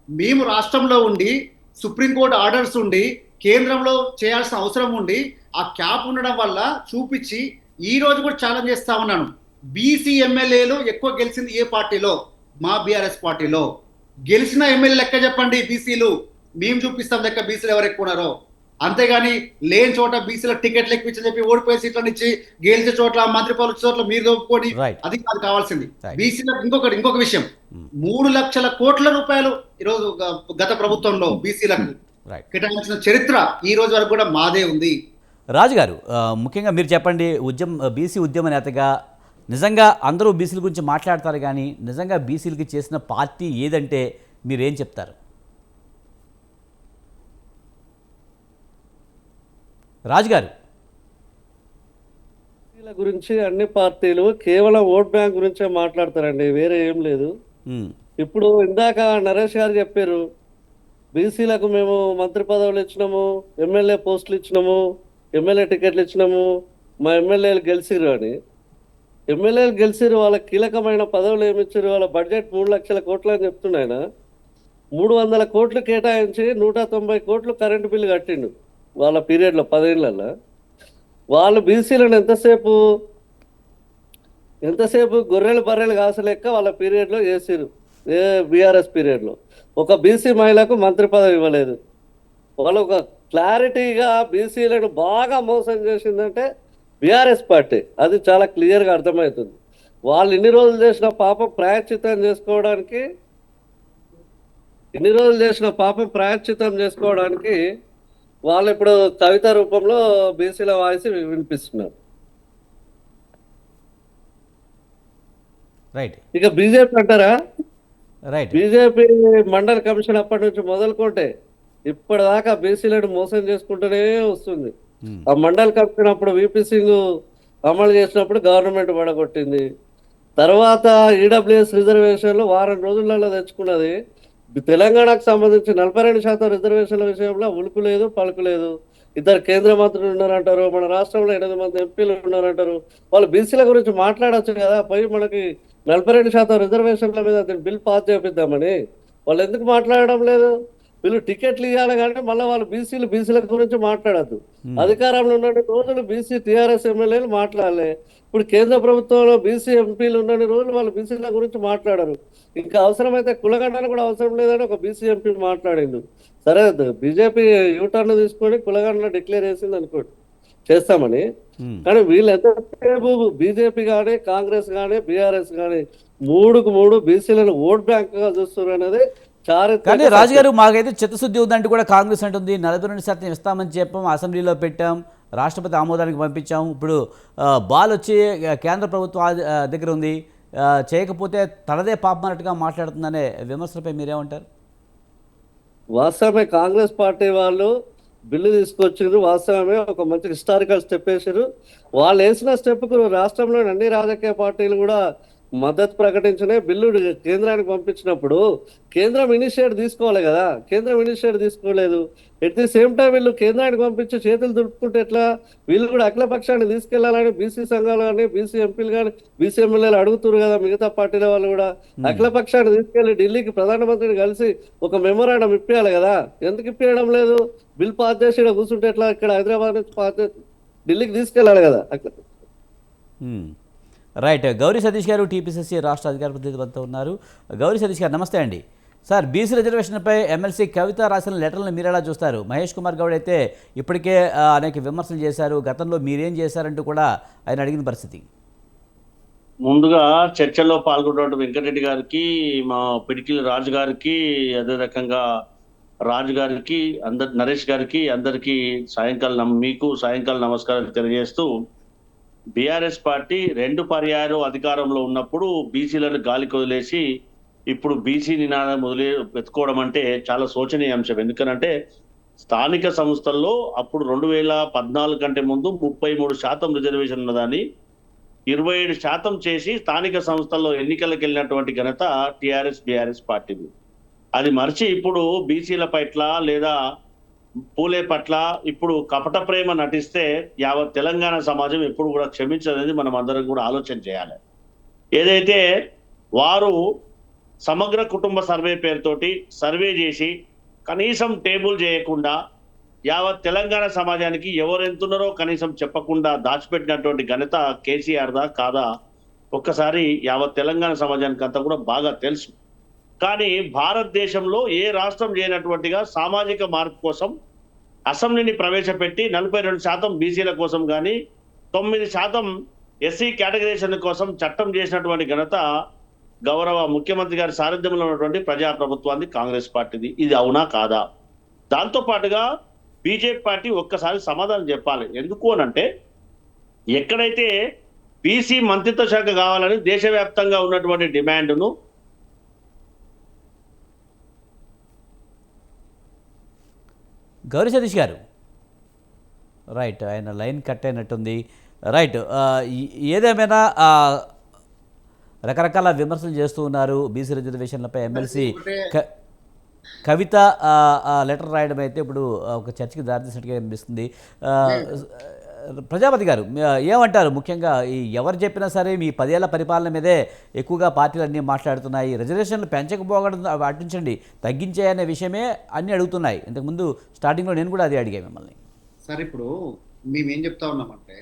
మేము రాష్ట్రంలో ఉండి, సుప్రీంకోర్టు ఆర్డర్స్ ఉండి, కేంద్రంలో చేయాల్సిన అవసరం ఉండి, ఆ క్యాప్ ఉండడం వల్ల చూపించి ఈ రోజు కూడా ఛాలెంజ్ చేస్తా ఉన్నాను. బీసీ ఎమ్మెల్యేలు ఎక్కువ గెలిచింది ఏ పార్టీలో? మా బీఆర్ఎస్ పార్టీలో. గెలిచిన ఎమ్మెల్యే లెక్క చెప్పండి బీసీలు, మేము చూపిస్తాం లెక్క బీసీలు ఎవరు ఎక్కువ ఉన్నారో. అంతేగాని లేని చోట బీసీల టికెట్లు ఎక్కువ చెప్పి ఓడిపోయే సీట్లను ఇచ్చి గెలిచే చోట్ల మంత్రి పదవుల చోట్ల మీరు దొప్పుకొని అది కాదు కావాల్సింది. బీసీలకు ఇంకొక విషయం, 3 లక్షల కోట్ల రూపాయలు ఈరోజు గత ప్రభుత్వంలో బీసీలకు కేటాయించిన చరిత్ర ఈ రోజు వరకు కూడా మాదే ఉంది. రాజుగారు, ముఖ్యంగా మీరు చెప్పండి, బీసీ ఉద్యమ నేతగా నిజంగా అందరూ బీసీల గురించి మాట్లాడతారు, కానీ నిజంగా బీసీలకి చేసిన పార్టీ ఏదంటే మీరేం చెప్తారు? రాజుగారు, బీసీల గురించి అన్ని పార్టీలు కేవలం ఓట్ బ్యాంక్ గురించే మాట్లాడతారండి, వేరే ఏం లేదు. ఉమ్, ఇప్పుడు ఇందాక నరేష్ గారు చెప్పారు, బీసీలకు మేము మంత్రి పదవులు ఇచ్చినాము, ఎమ్మెల్యే పోస్టులు ఇచ్చినాము, ఎమ్మెల్యే టికెట్లు ఇచ్చినాము, మా ఎమ్మెల్యేలు గెలిచిరు అని. ఎమ్మెల్యేలు గెలిచిరు, వాళ్ళ కీలకమైన పదవులు ఏమి ఇచ్చారు? వాళ్ళ బడ్జెట్ 3 లక్షల కోట్లు అని చెప్తున్నాయన. 300 కోట్లు కేటాయించి 190 కోట్లు కరెంటు బిల్లు కట్టిండు వాళ్ళ పీరియడ్లో 10 ఏళ్ళల్లో. వాళ్ళు బీసీలను ఎంతసేపు గొర్రెలు బర్రెలు కాసలేక వాళ్ళ పీరియడ్లో చేసిరు. బీఆర్ఎస్ పీరియడ్లో ఒక బీసీ మహిళకు మంత్రి పదవి ఇవ్వలేదు. వాళ్ళు ఒక క్లారిటీగా బీసీలను బాగా మోసం చేసిందంటే బీఆర్ఎస్ పార్టీ, అది చాలా క్లియర్గా అర్థమవుతుంది. వాళ్ళు ఇన్ని రోజులు చేసిన పాపం ప్రాయశ్చిత్తం చేసుకోవడానికి వాళ్ళు ఇప్పుడు కవిత రూపంలో బీసీల వాయిస్ వినిపిస్తున్నారు. రైట్ ఇక బీజేపీ అంటారా? రైట్ బీజేపీ మండల కమిషన్ అప్పటి నుంచి మొదలుకుంటే ఇప్పటిదాకా బీసీలను మోసం చేసుకుంటూనే వస్తుంది. ఉమ్, ఆ మండల కమిషన్ అప్పుడు విపి సింగ్ అమలు చేసినప్పుడు గవర్నమెంట్ పడగొట్టింది. తర్వాత ఈడబ్ల్యూఎస్ రిజర్వేషన్లు వారం రోజులలో తెచ్చుకున్నది. తెలంగాణకు సంబంధించి 42% రిజర్వేషన్ల విషయంలో ఉలుకు లేదు, పలుకు లేదు. 2 కేంద్ర మంత్రులు ఉన్నారంటారు, మన రాష్ట్రంలో 8 మంది ఎంపీలు ఉన్నారంటారు. వాళ్ళు బీసీల గురించి మాట్లాడవచ్చు కదా, పోయి మనకి 42% రిజర్వేషన్ల మీద బిల్ పాస్ చేపిద్దామని. వాళ్ళు ఎందుకు మాట్లాడడం లేదు? వీళ్ళు టికెట్లు ఇవ్వాలి కానీ మళ్ళీ వాళ్ళు బీసీల గురించి మాట్లాడద్దు. అధికారంలో ఉన్న రోజులు బీసీ టీఆర్ఎస్ ఎమ్మెల్యేలు మాట్లాడలే. ఇప్పుడు కేంద్ర ప్రభుత్వంలో బీసీ ఎంపీలు ఉన్న రోజులు వాళ్ళు బీసీల గురించి మాట్లాడరు. ఇంకా అవసరమైతే కులగండను కూడా అవసరం లేదని ఒక బీసీ ఎంపీ మాట్లాడిండు. సరే, బీజేపీ యూటర్న్ తీసుకొని కులగండలో డిక్లేర్ చేసింది అనుకోండి, చేస్తామని. ఉమ్. కానీ వీళ్ళు ఎంతసేపు బీజేపీ కానీ కాంగ్రెస్ కానీ బీఆర్ఎస్ కానీ 3కు 3 బీసీలను ఓట్ బ్యాంక్ గా చూస్తున్నారు అనేది కానీ రాజుగారు, మాకైతే చిత్తశుద్ధి ఉందంటే కూడా కాంగ్రెస్ అంటుంది 42% ఇస్తామని చెప్పాం, అసెంబ్లీలో పెట్టాం, రాష్ట్రపతి ఆమోదానికి పంపించాం. ఇప్పుడు బాల్ వచ్చి కేంద్ర ప్రభుత్వం దగ్గర ఉంది, చేయకపోతే తనదే పాపం అన్నట్టుగా మాట్లాడుతుందనే విమర్శలపై మీరేమంటారు? వాస్తవమే, కాంగ్రెస్ పార్టీ వాళ్ళు బిల్లు తీసుకొచ్చారు, వాస్తవమే ఒక మంచి హిస్టారికల్ స్టెప్ వేసారు. వాళ్ళు వేసిన స్టెప్కు రాష్ట్రంలోని అన్ని రాజకీయ పార్టీలు కూడా మద్దతు ప్రకటించిన బిల్లు కేంద్రానికి పంపించినప్పుడు కేంద్రం ఇనిషియేట్ తీసుకోవాలి కదా. కేంద్రం ఇనిషియేట్ తీసుకోలేదు. ఎట్ ది సేమ్ టైం వీళ్ళు కేంద్రానికి పంపించి చేతులు దులుపుకుంటే ఎట్లా? వీళ్ళు కూడా అఖిలపక్షాన్ని తీసుకెళ్లాలని బీసీ సంఘాలు కానీ బీసీ ఎంపీలు కానీ బీసీ ఎమ్మెల్యేలు అడుగుతున్నారు కదా. మిగతా పార్టీల వాళ్ళు కూడా అఖిలపక్షాన్ని తీసుకెళ్లి ఢిల్లీకి ప్రధానమంత్రిని కలిసి ఒక మెమోరాండం ఇప్పించాలి కదా. ఎందుకు ఇప్పించడం లేదు? బిల్ పాస్ చేసి ఇక్కడ కూర్చుంటే ఎట్లా? ఇక్కడ హైదరాబాద్ నుంచి పాస్ చేసి ఢిల్లీకి తీసుకెళ్లాలి కదా. రైట్. గౌరీ సతీష్ గారు టీపీసీసీ రాష్ట్ర అధికార ప్రతినిధితో ఉన్నారు. గౌరీ సతీష్ గారు, నమస్తే అండి. సార్, బీసీ రిజర్వేషన్పై ఎమ్మెల్సీ కవిత రాసిన లెటర్లను మీరు ఎలా చూస్తారు? మహేష్ కుమార్ గౌడ్ అయితే ఇప్పటికే అనేక విమర్శలు చేశారు, గతంలో మీరేం చేశారంటూ కూడా ఆయన అడిగిన పరిస్థితి. ముందుగా చర్చల్లో పాల్గొన్న వెంకటరెడ్డి గారికి, మా పిడికిలి రాజు గారికి, అదే రకంగా రాజు గారికి, నరేష్ గారికి, అందరికీ మీకు సాయంకాలం నమస్కారం తెలియజేస్తూ, బీఆర్ఎస్ పార్టీ 2 పర్యాయాలు అధికారంలో ఉన్నప్పుడు బీసీలను గాలికి వదిలేసి ఇప్పుడు బీసీ నినాదం వెతుకోవడం అంటే చాలా శోచనీయ అంశం. ఎందుకనంటే స్థానిక సంస్థల్లో అప్పుడు 2014 కంటే ముందు 33% రిజర్వేషన్ ఉన్నదాన్ని 27% చేసి స్థానిక సంస్థల్లో ఎన్నికలకు వెళ్ళినటువంటి ఘనత టీఆర్ఎస్ బీఆర్ఎస్ పార్టీది. అది మర్చి ఇప్పుడు బీసీల పట్ల లేదా పూలే పట్ల ఇప్పుడు కపట ప్రేమ నటిస్తే యావత్ తెలంగాణ సమాజం ఎప్పుడు కూడా క్షమించదనేది మనం అందరం కూడా ఆలోచన చేయాలి. ఏదైతే వారు సమగ్ర కుటుంబ సర్వే పేరుతోటి సర్వే చేసి కనీసం టేబుల్ చేయకుండా యావత్ తెలంగాణ సమాజానికి ఎవరు ఎంతున్నారో కనీసం చెప్పకుండా దాచిపెట్టినటువంటి ఘనత కేసీఆర్ దా కాదా ఒక్కసారి యావత్ తెలంగాణ సమాజానికి అంతా కూడా బాగా తెలుసు. కానీ భారతదేశంలో ఏ రాష్ట్రం చేయనటువంటిగా సామాజిక మార్పు కోసం అసెంబ్లీని ప్రవేశపెట్టి 42% బీసీల కోసం కానీ 9% ఎస్సీ కేటగిరీషన్ కోసం చట్టం చేసినటువంటి ఘనత గౌరవ ముఖ్యమంత్రి గారి సారథ్యంలో ఉన్నటువంటి ప్రజాప్రభుత్వాన్ని కాంగ్రెస్ పార్టీది. ఇది అవునా కాదా? దాంతో పాటుగా బీజేపీ పార్టీ ఒక్కసారి సమాధానం చెప్పాలి. ఎందుకు అనంటే ఎక్కడైతే బీసీ మంత్రిత్వ శాఖ కావాలని దేశవ్యాప్తంగా ఉన్నటువంటి డిమాండ్ను గౌరీ సతీష్ గారు, రైట్, ఆయన లైన్ కట్ అయినట్టుంది. రైట్, ఏదేమైనా రకరకాల విమర్శలు చేస్తూ ఉన్నారు బీసీ రిజర్వేషన్లపై. ఎమ్మెల్సీ కవిత లెటర్ రాయడం అయితే ఇప్పుడు ఒక చర్చకి దారితీసినట్టుగా అనిపిస్తుంది. ప్రజాపతి గారు ఏమంటారు? ముఖ్యంగా ఈ ఎవరు చెప్పినా సరే మీ 10 ఏళ్ల పరిపాలన మీదే ఎక్కువగా పార్టీలు అన్నీ మాట్లాడుతున్నాయి. రిజర్వేషన్లు పెంచకపోవడం అటుంచండి, తగ్గించాయనే విషయమే అన్నీ అడుగుతున్నాయి. ఇంతకుముందు స్టార్టింగ్లో నేను కూడా అదే అడిగాను మిమ్మల్ని. సార్ ఇప్పుడు మేమేం చెప్తా ఉన్నామంటే,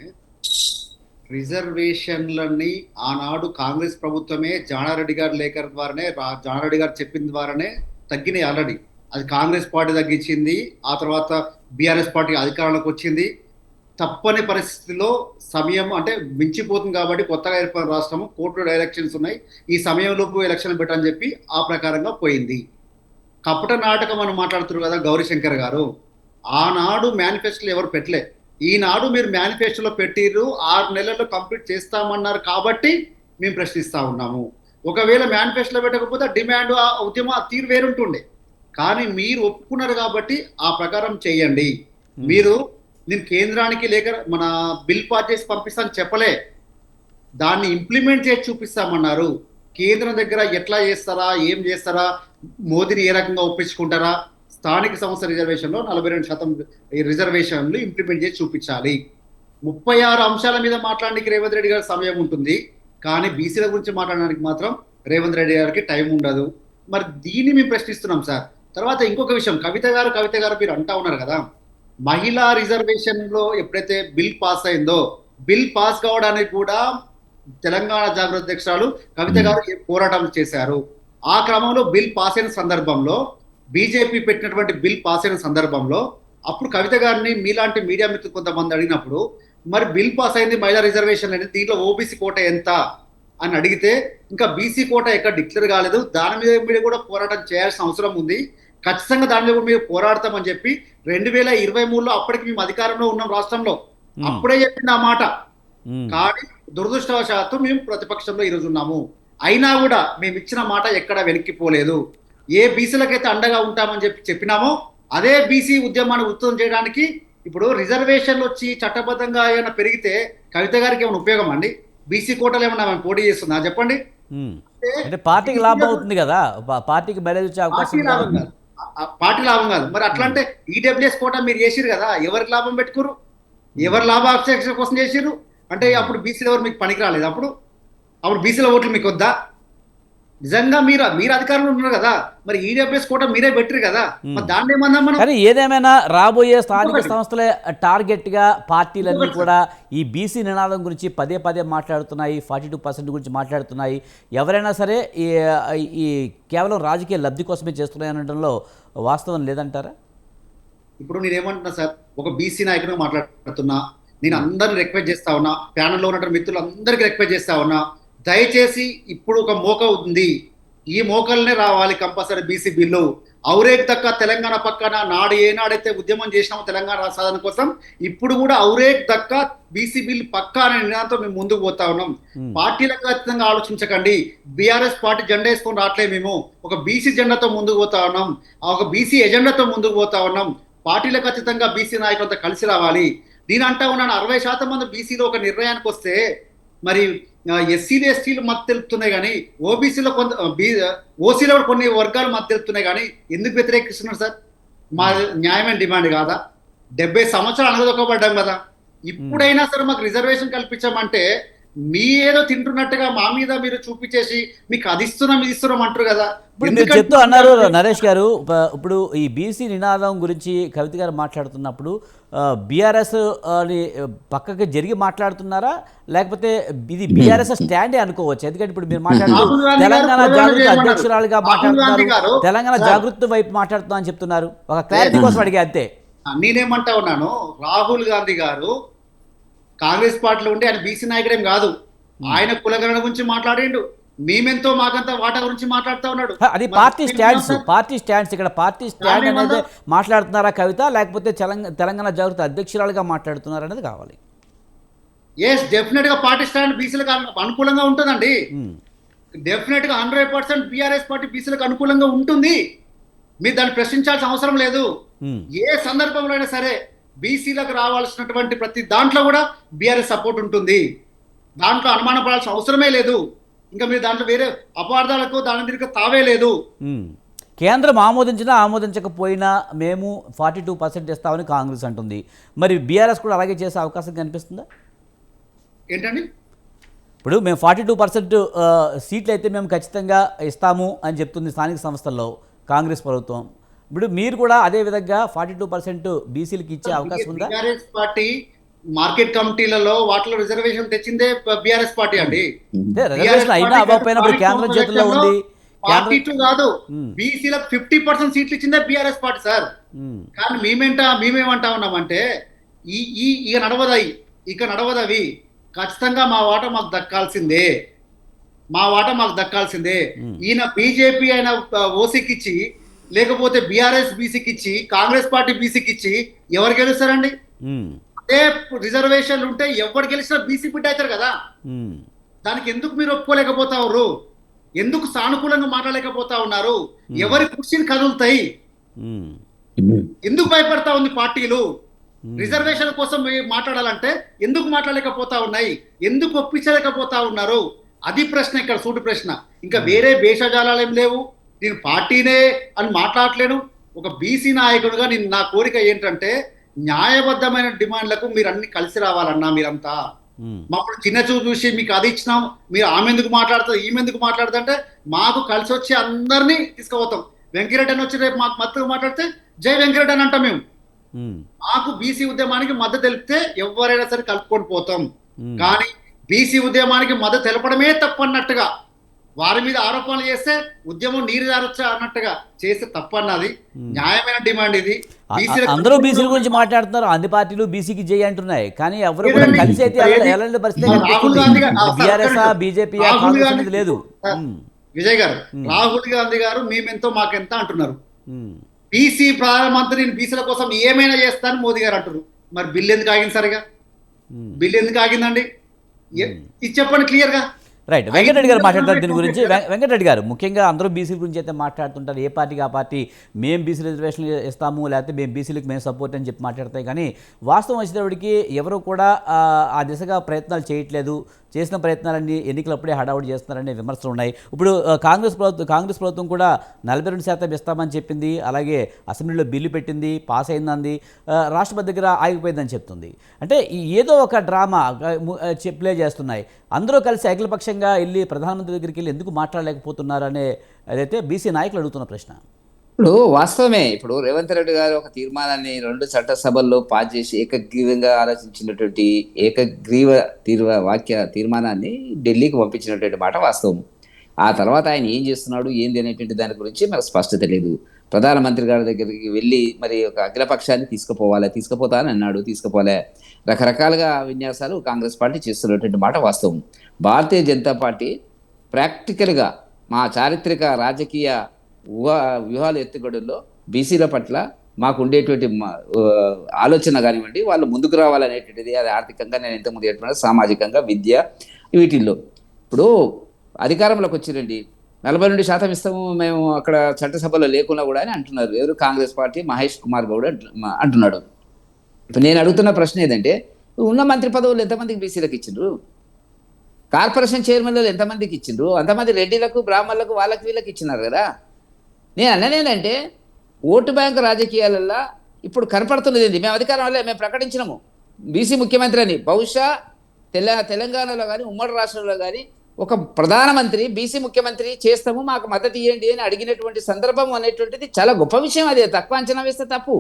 రిజర్వేషన్లన్నీ ఆనాడు కాంగ్రెస్ ప్రభుత్వమే జానారెడ్డి గారి లేఖ ద్వారానే జానారెడ్డి గారు చెప్పిన ద్వారానే తగ్గినాయి ఆల్రెడీ. అది కాంగ్రెస్ పార్టీ తగ్గించింది, ఆ తర్వాత బీఆర్ఎస్ పార్టీ అధికారంలోకి వచ్చింది. తప్పని పరిస్థితిలో సమయం అంటే మించిపోతుంది కాబట్టి కొత్తగా ఏర్పడిన రాష్ట్రము, కోర్టులో ఎలక్షన్స్ ఉన్నాయి, ఈ సమయంలోపు ఎలక్షన్ పెట్టని చెప్పి ఆ ప్రకారంగా పోయింది. కపట నాటకం అని మాట్లాడుతున్నారు కదా గౌరీశంకర్ గారు. ఆనాడు మేనిఫెస్టోలో ఎవరు పెట్టలే, ఈనాడు మీరు మేనిఫెస్టోలో పెట్టిర్రు, 6 నెలల్లో కంప్లీట్ చేస్తామన్నారు కాబట్టి మేము ప్రశ్నిస్తా ఉన్నాము. ఒకవేళ మేనిఫెస్టోలో పెట్టకపోతే డిమాండ్ ఆ ఉద్యమ తీరు వేరుంటుండే, కానీ మీరు ఒప్పుకున్నారు కాబట్టి ఆ ప్రకారం చేయండి. మీరు నేను కేంద్రానికి లేక మన బిల్ పాస్ చేసి పంపిస్తాను చెప్పలే, దాన్ని ఇంప్లిమెంట్ చేసి చూపిస్తామన్నారు. కేంద్రం దగ్గర ఎట్లా చేస్తారా, ఏం చేస్తారా, మోదీని ఏ రకంగా ఒప్పించుకుంటారా, స్థానిక సంస్థ రిజర్వేషన్లో 42% రిజర్వేషన్లు ఇంప్లిమెంట్ చేసి చూపించాలి. 36 అంశాల మీద మాట్లాడడానికి రేవంత్ రెడ్డి గారి సమయం ఉంటుంది, కానీ బీసీల గురించి మాట్లాడడానికి మాత్రం రేవంత్ రెడ్డి గారికి టైం ఉండదు. మరి దీన్ని మేము ప్రశ్నిస్తున్నాం సార్. తర్వాత ఇంకొక విషయం, కవిత గారు మీరు అంటా ఉన్నారు కదా, మహిళా రిజర్వేషన్లో ఎప్పుడైతే బిల్ పాస్ అయిందో, బిల్ పాస్ కావడానికి కూడా తెలంగాణ జాగృతి అధ్యక్షురాలు కవిత గారు పోరాటం చేశారు. ఆ క్రమంలో బిల్ పాస్ అయిన సందర్భంలో, బీజేపీ పెట్టినటువంటి బిల్ పాస్ అయిన సందర్భంలో అప్పుడు కవిత గారిని మీలాంటి మీడియా మిత్రులు కొంతమంది అడిగినప్పుడు, మరి బిల్ పాస్ అయింది మహిళా రిజర్వేషన్ అనేది, దీంట్లో ఓబీసీ కోట ఎంత అని అడిగితే, ఇంకా బీసీ కోట ఎక్కడ డిక్లేర్ కాలేదు, దాని మీద కూడా పోరాటం చేయాల్సిన అవసరం ఉంది, ఖచ్చితంగా దాని మీద మీరు పోరాడతామని చెప్పి 2023లో అప్పటికి మేము అధికారంలో ఉన్నాం రాష్ట్రంలో, అప్పుడే చెప్పింది ఆ మాట. కానీ దురదృష్టవశాత్తు మేము ప్రతిపక్షంలో ఈరోజు ఉన్నాము, అయినా కూడా మేము ఇచ్చిన మాట ఎక్కడ వెనక్కిపోలేదు. ఏ బీసీలకైతే అండగా ఉంటామని చెప్పినామో అదే బీసీ ఉద్యమాన్ని ఉత్తమం చేయడానికి ఇప్పుడు రిజర్వేషన్లు వచ్చి చట్టబద్ధంగా ఏమైనా పెరిగితే కవిత గారికి ఏమైనా ఉపయోగం అండి? బీసీ కోటలు ఏమన్నా మేము పోటీ చేస్తుందా చెప్పండి? అంటే పార్టీకి లాభం అవుతుంది కదా, పార్టీకి మైలేజ్ వచ్చే అవకాశం. పార్టీ లాభం కాదు మరి. అట్లా అంటే ఈడబ్ల్యూఎస్ కోట మీరు చేసిరు కదా, ఎవరికి లాభం పెట్టుకోరు, ఎవరు లాభాపేక్ష కోసం చేసిరు అంటే అప్పుడు బీసీలు ఎవరు మీకు పనికి రాలేదు, అప్పుడు బీసీల ఓట్లు మీకు వద్దా? నిజంగా మీరు అధికారంలో ఉన్నారు కదా, మరి ఈడబ్ల్యూఎస్ కోట మీరే పెట్టరు కదా, మరి దాన్ని ఏమన్నా మనం. కానీ ఏదేమైనా రాబోయే స్థానిక సంస్థలే టార్గెట్గా పార్టీలన్నీ కూడా ఈ బీసీ నినాదం గురించి పదే మాట్లాడుతున్నాయి, 42% గురించి మాట్లాడుతున్నాయి. ఎవరైనా సరే ఈ కేవలం రాజకీయ లబ్ధి కోసమే చేస్తున్నాయి అనడంలో వాస్తవం లేదంటారా? ఇప్పుడు నేనేమంటున్నా సార్, ఒక బీసీ నాయకుడు మాట్లాడుతున్నా, నేను అందరిని రిక్వెస్ట్ చేస్తా ఉన్నా, ప్యానల్లో ఉన్న మిత్రులు అందరికీ రిక్వెస్ట్ చేస్తా ఉన్నా, దయచేసి ఇప్పుడు ఒక మోక ఉంది, ఈ మోకల్నే రావాలి కంపల్సరీ బీసీ బిల్లు. ఔరేక్ దక్క తెలంగాణ పక్కన నాడు ఏనాడైతే ఉద్యమం చేసినామో తెలంగాణ సాధన కోసం, ఇప్పుడు కూడా ఔరేక్ దక్క బీసీ బిల్ పక్కా అనే నినాదంతో మేము ముందుకు పోతా ఉన్నాం. పార్టీలకు ఖచ్చితంగా ఆలోచించకండి, బీఆర్ఎస్ పార్టీ జెండా వేసుకొని రావట్లే, మేము ఒక బీసీ జెండాతో ముందుకు పోతా ఉన్నాం, ఒక బీసీ ఎజెండాతో ముందుకు పోతా ఉన్నాం. పార్టీలకు ఖచ్చితంగా బీసీ నాయకులతో కలిసి రావాలి. నేను అంటా ఉన్నాను, 60% మంది బీసీలో ఒక నిర్ణయానికి వస్తే మరి ఎస్సీలు ఎస్టీలు మద్దతు తెలుపుతున్నాయి, కానీ ఓబీసీలో ఓసీలో కొన్ని వర్గాలు మద్దతు తెలుపుతున్నాయి, కానీ ఎందుకు వ్యతిరేకిస్తున్నారు సార్? మా న్యాయమైన డిమాండ్ కాదా? 70 సంవత్సరాలు అనగదొక్కబడ్డాం కదా, ఇప్పుడైనా సరే మాకు రిజర్వేషన్ కల్పించామంటే మీ ఏదో తింటున్నట్టుగా మా మీద మీరు చూపించేసి మీకు అది ఇస్తున్నాం ఇది ఇస్తున్నాం అంటారు కదా. మీరు చెప్తూ అన్నారు నరేష్ గారు, ఇప్పుడు ఈ బీసీ నినాదం గురించి కవిత గారు మాట్లాడుతున్నప్పుడు బీఆర్ఎస్ అని పక్కకి జరిగి మాట్లాడుతున్నారా, లేకపోతే ఇది బీఆర్ఎస్ స్టాండే అనుకోవచ్చు? ఎందుకంటే ఇప్పుడు మీరు మాట్లాడుతూ తెలంగాణ జాగృతి అధ్యక్షురాలుగా మాట్లాడుతున్నారు, తెలంగాణ జాగృతి వైపు మాట్లాడుతున్నా అని చెప్తున్నారు. ఒక క్లారిటీ కోసం అడిగే అంతే. నేనేమంటా ఉన్నాను, రాహుల్ గాంధీ గారు కాంగ్రెస్ పార్టీలో ఉండి ఆయన బీసీ నాయకుడేం కాదు, ఆయన కులగణన గురించి మాట్లాడిండు, మేమెంతో మాకంత వాటా గురించి మాట్లాడుతా ఉన్నాడు. అది మరి పార్టీ మీరు స్టాండ్స్ ఏమంటారు? పార్టీ స్టాండ్స్ ఇక్కడ పార్టీ స్టాండ్ దాన్ని అనేది ఏమంటారు? మాట్లాడుతున్నారా కవిత, లేకపోతే తెలంగాణ జాగృతి అధ్యక్షురాలుగా మాట్లాడుతున్నారు అనేది కావాలి. ఎస్, డెఫినెట్ గా పార్టీ స్టాండ్ బీసీలకు అనుకూలంగా ఉంటుందండి. ఉమ్, డెఫినెట్ గా 100% బీఆర్ఎస్ పార్టీ బీసీలకు అనుకూలంగా ఉంటుంది. మీరు దాన్ని ప్రశ్నించాల్సిన అవసరం లేదు. ఉమ్, ఏ సందర్భంలో అయినా సరే బీసీలకు రావాల్సినటువంటి ప్రతి దాంట్లో కూడా బీఆర్ఎస్ సపోర్ట్ ఉంటుంది. దాంట్లో అనుమానం పడాల్సిన అవసరమే లేదు. ఇంకా మీరు దాంట్లో వేరే అపార్థాలకు దాని తిరిగి తావే లేదు. ఉమ్. కేంద్రం ఆమోదించినా ఆమోదించకపోయినా మేము 42% ఇస్తామని కాంగ్రెస్ అంటుంది. మరి బీఆర్ఎస్ కూడా అలాగే చేసే అవకాశం కనిపిస్తుందా? ఏంటండి? ఇప్పుడు మేము 42% సీట్లు అయితే మేము ఖచ్చితంగా ఇస్తాము అని చెప్తుంది స్థానిక సంస్థల్లో కాంగ్రెస్ ప్రభుత్వం. ఇప్పుడు మీరు కూడా అదే విధంగా 42% బీసీలకు ఇచ్చే అవకాశం ఉందా? బీఆర్ఎస్ పార్టీ మార్కెట్ కమిటీలలో వాటిలో రిజర్వేషన్ తెచ్చిందే బీఆర్ఎస్ పార్టీ అండి. అంటే రిజర్వేషన్ అయినా అవ్వకపోయినప్పుడు కేంద్రం చేతుల్లో ఉంది. పార్టీ టూ కాదు, ఉమ్, బీసీలకు 50% సీట్లు ఇచ్చిందే బీఆర్ఎస్ పార్టీ సార్. ఉమ్, కానీ మేమేమంటా ఉన్నామంటే ఇక నడవదవి ఖచ్చితంగా మా వాటా మాకు దక్కాల్సిందే, మా వాటా మాకు దక్కాల్సిందే. ఈయన బీజేపీ అయిన ఓసీకి ఇచ్చి, లేకపోతే బీఆర్ఎస్ బీసీకి ఇచ్చి, కాంగ్రెస్ పార్టీ బీసీకి ఇచ్చి ఎవరు గెలుస్తారండి? ఉమ్, అదే రిజర్వేషన్లు ఉంటే ఎవరు గెలిచినా బీసీ బిడ్డ అవుతారు కదా. ఉమ్, దానికి ఎందుకు మీరు ఒప్పుకోలేకపోతా ఉన్నారు? ఎందుకు సానుకూలంగా మాట్లాడలేకపోతా ఉన్నారు? ఎవరి కుర్చీని కదులుతాయి? ఉమ్, ఎందుకు భయపడతా ఉంది పార్టీలు? రిజర్వేషన్ కోసం మాట్లాడాలంటే ఎందుకు మాట్లాడలేకపోతా ఉన్నాయి? ఎందుకు ఒప్పించలేకపోతా ఉన్నారు? అది ప్రశ్న, ఇక్కడ సూటి ప్రశ్న. ఇంకా వేరే భేషజాలాలు ఏం లేవు. నేను పార్టీనే అని మాట్లాడలేను. ఒక బీసీ నాయకుడుగా నా కోరిక ఏంటంటే న్యాయబద్ధమైన డిమాండ్లకు మీరు అన్ని కలిసి రావాలన్నా. మీరంతా మాకు చిన్న చూపు చూసి మీకు అది ఇచ్చినాం, మీరు ఆమె ఎందుకు మాట్లాడుతారు, ఈమె ఎందుకు మాట్లాడుతుంటే మాకు కలిసి వచ్చి అందరినీ తీసుకుపోతాం. వెంకరెడ్డి అని వచ్చి రేపు మాకు మద్దతు మాట్లాడితే జై వెంకరెడ్డి అని అంటాం మేము. మాకు బీసీ ఉద్యమానికి మద్దతు తెలిపితే ఎవరైనా సరే కలుపుకొని పోతాం. కానీ బీసీ ఉద్యమానికి మద్దతు తెలపడమే తప్పన్నట్టుగా వారి మీద ఆరోపణలు చేస్తే ఉద్యమం నీరు జారొచ్చా అన్నట్టుగా చేస్తే తప్పన్నది. న్యాయమైన డిమాండ్ ఇది. అందరూ బీసీల గురించి మాట్లాడుతున్నారు, అన్ని పార్టీలు బీసీకి జై అంటున్నాయి, కానీ ఎవరు కూడా కలిసి అయితే ఎలాంటి పరిస్థితి బీజేపీ లేదు. విజయ్ గారు, రాహుల్ గాంధీ గారు మేమెంతో మాకెంత అంటున్నారు. బీసీ ప్రధానమంత్రి బీసీల కోసం ఏమైనా చేస్తాను మోదీ గారు అంటున్నారు. మరి బిల్లు ఎందుకు ఆగింది? సరిగా బిల్లు ఎందుకు ఆగిందండి? ఇది చెప్పండి క్లియర్ గా. రైట్, వెంకటరెడ్డి గారు మాట్లాడతారు దీని గురించి. వెంకటరెడ్డి గారు, ముఖ్యంగా అందరూ బీసీల గురించి అయితే మాట్లాడుతుంటారు. ఏ పార్టీకి ఆ పార్టీ మేము బీసీ రిజర్వేషన్లు ఇస్తాము, లేకపోతే మేము బీసీలకు మేము సపోర్ట్ అని చెప్పి మాట్లాడతాయి. కానీ వాస్తవం వచ్చేటప్పటికి ఎవరు కూడా ఆ దిశగా ప్రయత్నాలు చేయట్లేదు. చేసిన ప్రయత్నాలన్నీ ఎన్నికలప్పుడే హడావుడి చేస్తున్నారనే విమర్శలు ఉన్నాయి. ఇప్పుడు కాంగ్రెస్ ప్రభుత్వం కూడా 42% ఇస్తామని చెప్పింది. అలాగే అసెంబ్లీలో బిల్లు పెట్టింది, పాస్ అయిందంది, రాష్ట్రపతి దగ్గర ఆగిపోయిందని చెప్తుంది. అంటే ఏదో ఒక డ్రామా ప్లే చేస్తున్నాయి. అందరూ కలిసి అఖిలపక్షంగా వెళ్ళి ప్రధానమంత్రి దగ్గరికి వెళ్ళి ఎందుకు మాట్లాడలేకపోతున్నారు అనే అదైతే బీసీ నాయకులు అడుగుతున్న ప్రశ్న. ఇప్పుడు వాస్తవమే, ఇప్పుడు రేవంత్ రెడ్డి గారు ఒక తీర్మానాన్ని 2 చట్టసభల్లో పాస్ చేసి ఏకగ్రీవంగా ఆలోచించినటువంటి తీర్మానాన్ని ఢిల్లీకి పంపించినటువంటి మాట వాస్తవం. ఆ తర్వాత ఆయన ఏం చేస్తున్నాడు ఏంది అనేటువంటి దాని గురించి మనకు స్పష్టత లేదు. ప్రధానమంత్రి గారి దగ్గరికి వెళ్ళి మరి ఒక అఖిలపక్షాన్ని తీసుకుపోతా అని అన్నాడు, తీసుకుపోలే. రకరకాలుగా విన్యాసాలు కాంగ్రెస్ పార్టీ చేస్తున్నటువంటి మాట వాస్తవం. భారతీయ జనతా పార్టీ ప్రాక్టికల్గా మా చారిత్రక రాజకీయ వ్యూహాల ఎత్తుగడుల్లో బీసీల పట్ల మాకు ఉండేటువంటి ఆలోచన కానివ్వండి, వాళ్ళు ముందుకు రావాలనేటువంటిది, అది ఆర్థికంగా నేను ఇంతకుముందు చెప్పిన సామాజికంగా, విద్య, వీటిల్లో. ఇప్పుడు అధికారంలోకి వచ్చిరండి 42% ఇస్తాము మేము అక్కడ చట్టసభలో లేకున్నా కూడా అని అంటున్నారు. ఎవరు? కాంగ్రెస్ పార్టీ మహేష్ కుమార్ గౌడ్ అంటున్నాడు. ఇప్పుడు నేను అడుగుతున్న ప్రశ్న ఏదంటే, ఉన్న మంత్రి పదవులు ఎంతమందికి బీసీలకు ఇచ్చిండ్రు? కార్పొరేషన్ చైర్మన్లు ఎంతమందికి ఇచ్చిండ్రు? అంతమంది రెడ్డిలకు, బ్రాహ్మణులకు, వాళ్ళకి వీళ్ళకి ఇచ్చినారు కదా. నేను అన్ననేనంటే ఓటు బ్యాంకు రాజకీయాలల్లో ఇప్పుడు కనపడుతున్నది ఏంది? మేము అధికారం వల్ల మేము ప్రకటించినాము బీసీ ముఖ్యమంత్రి అని. బహుశా తెలంగాణలో కానీ ఉమ్మడి రాష్ట్రంలో కానీ ఒక ప్రధానమంత్రి బీసీ ముఖ్యమంత్రి చేస్తాము, మాకు మద్దతు ఇవ్వండి అని అడిగినటువంటి సందర్భం అనేటువంటిది చాలా గొప్ప విషయం. అది తక్కువ అంచనా వేస్తే తప్పు.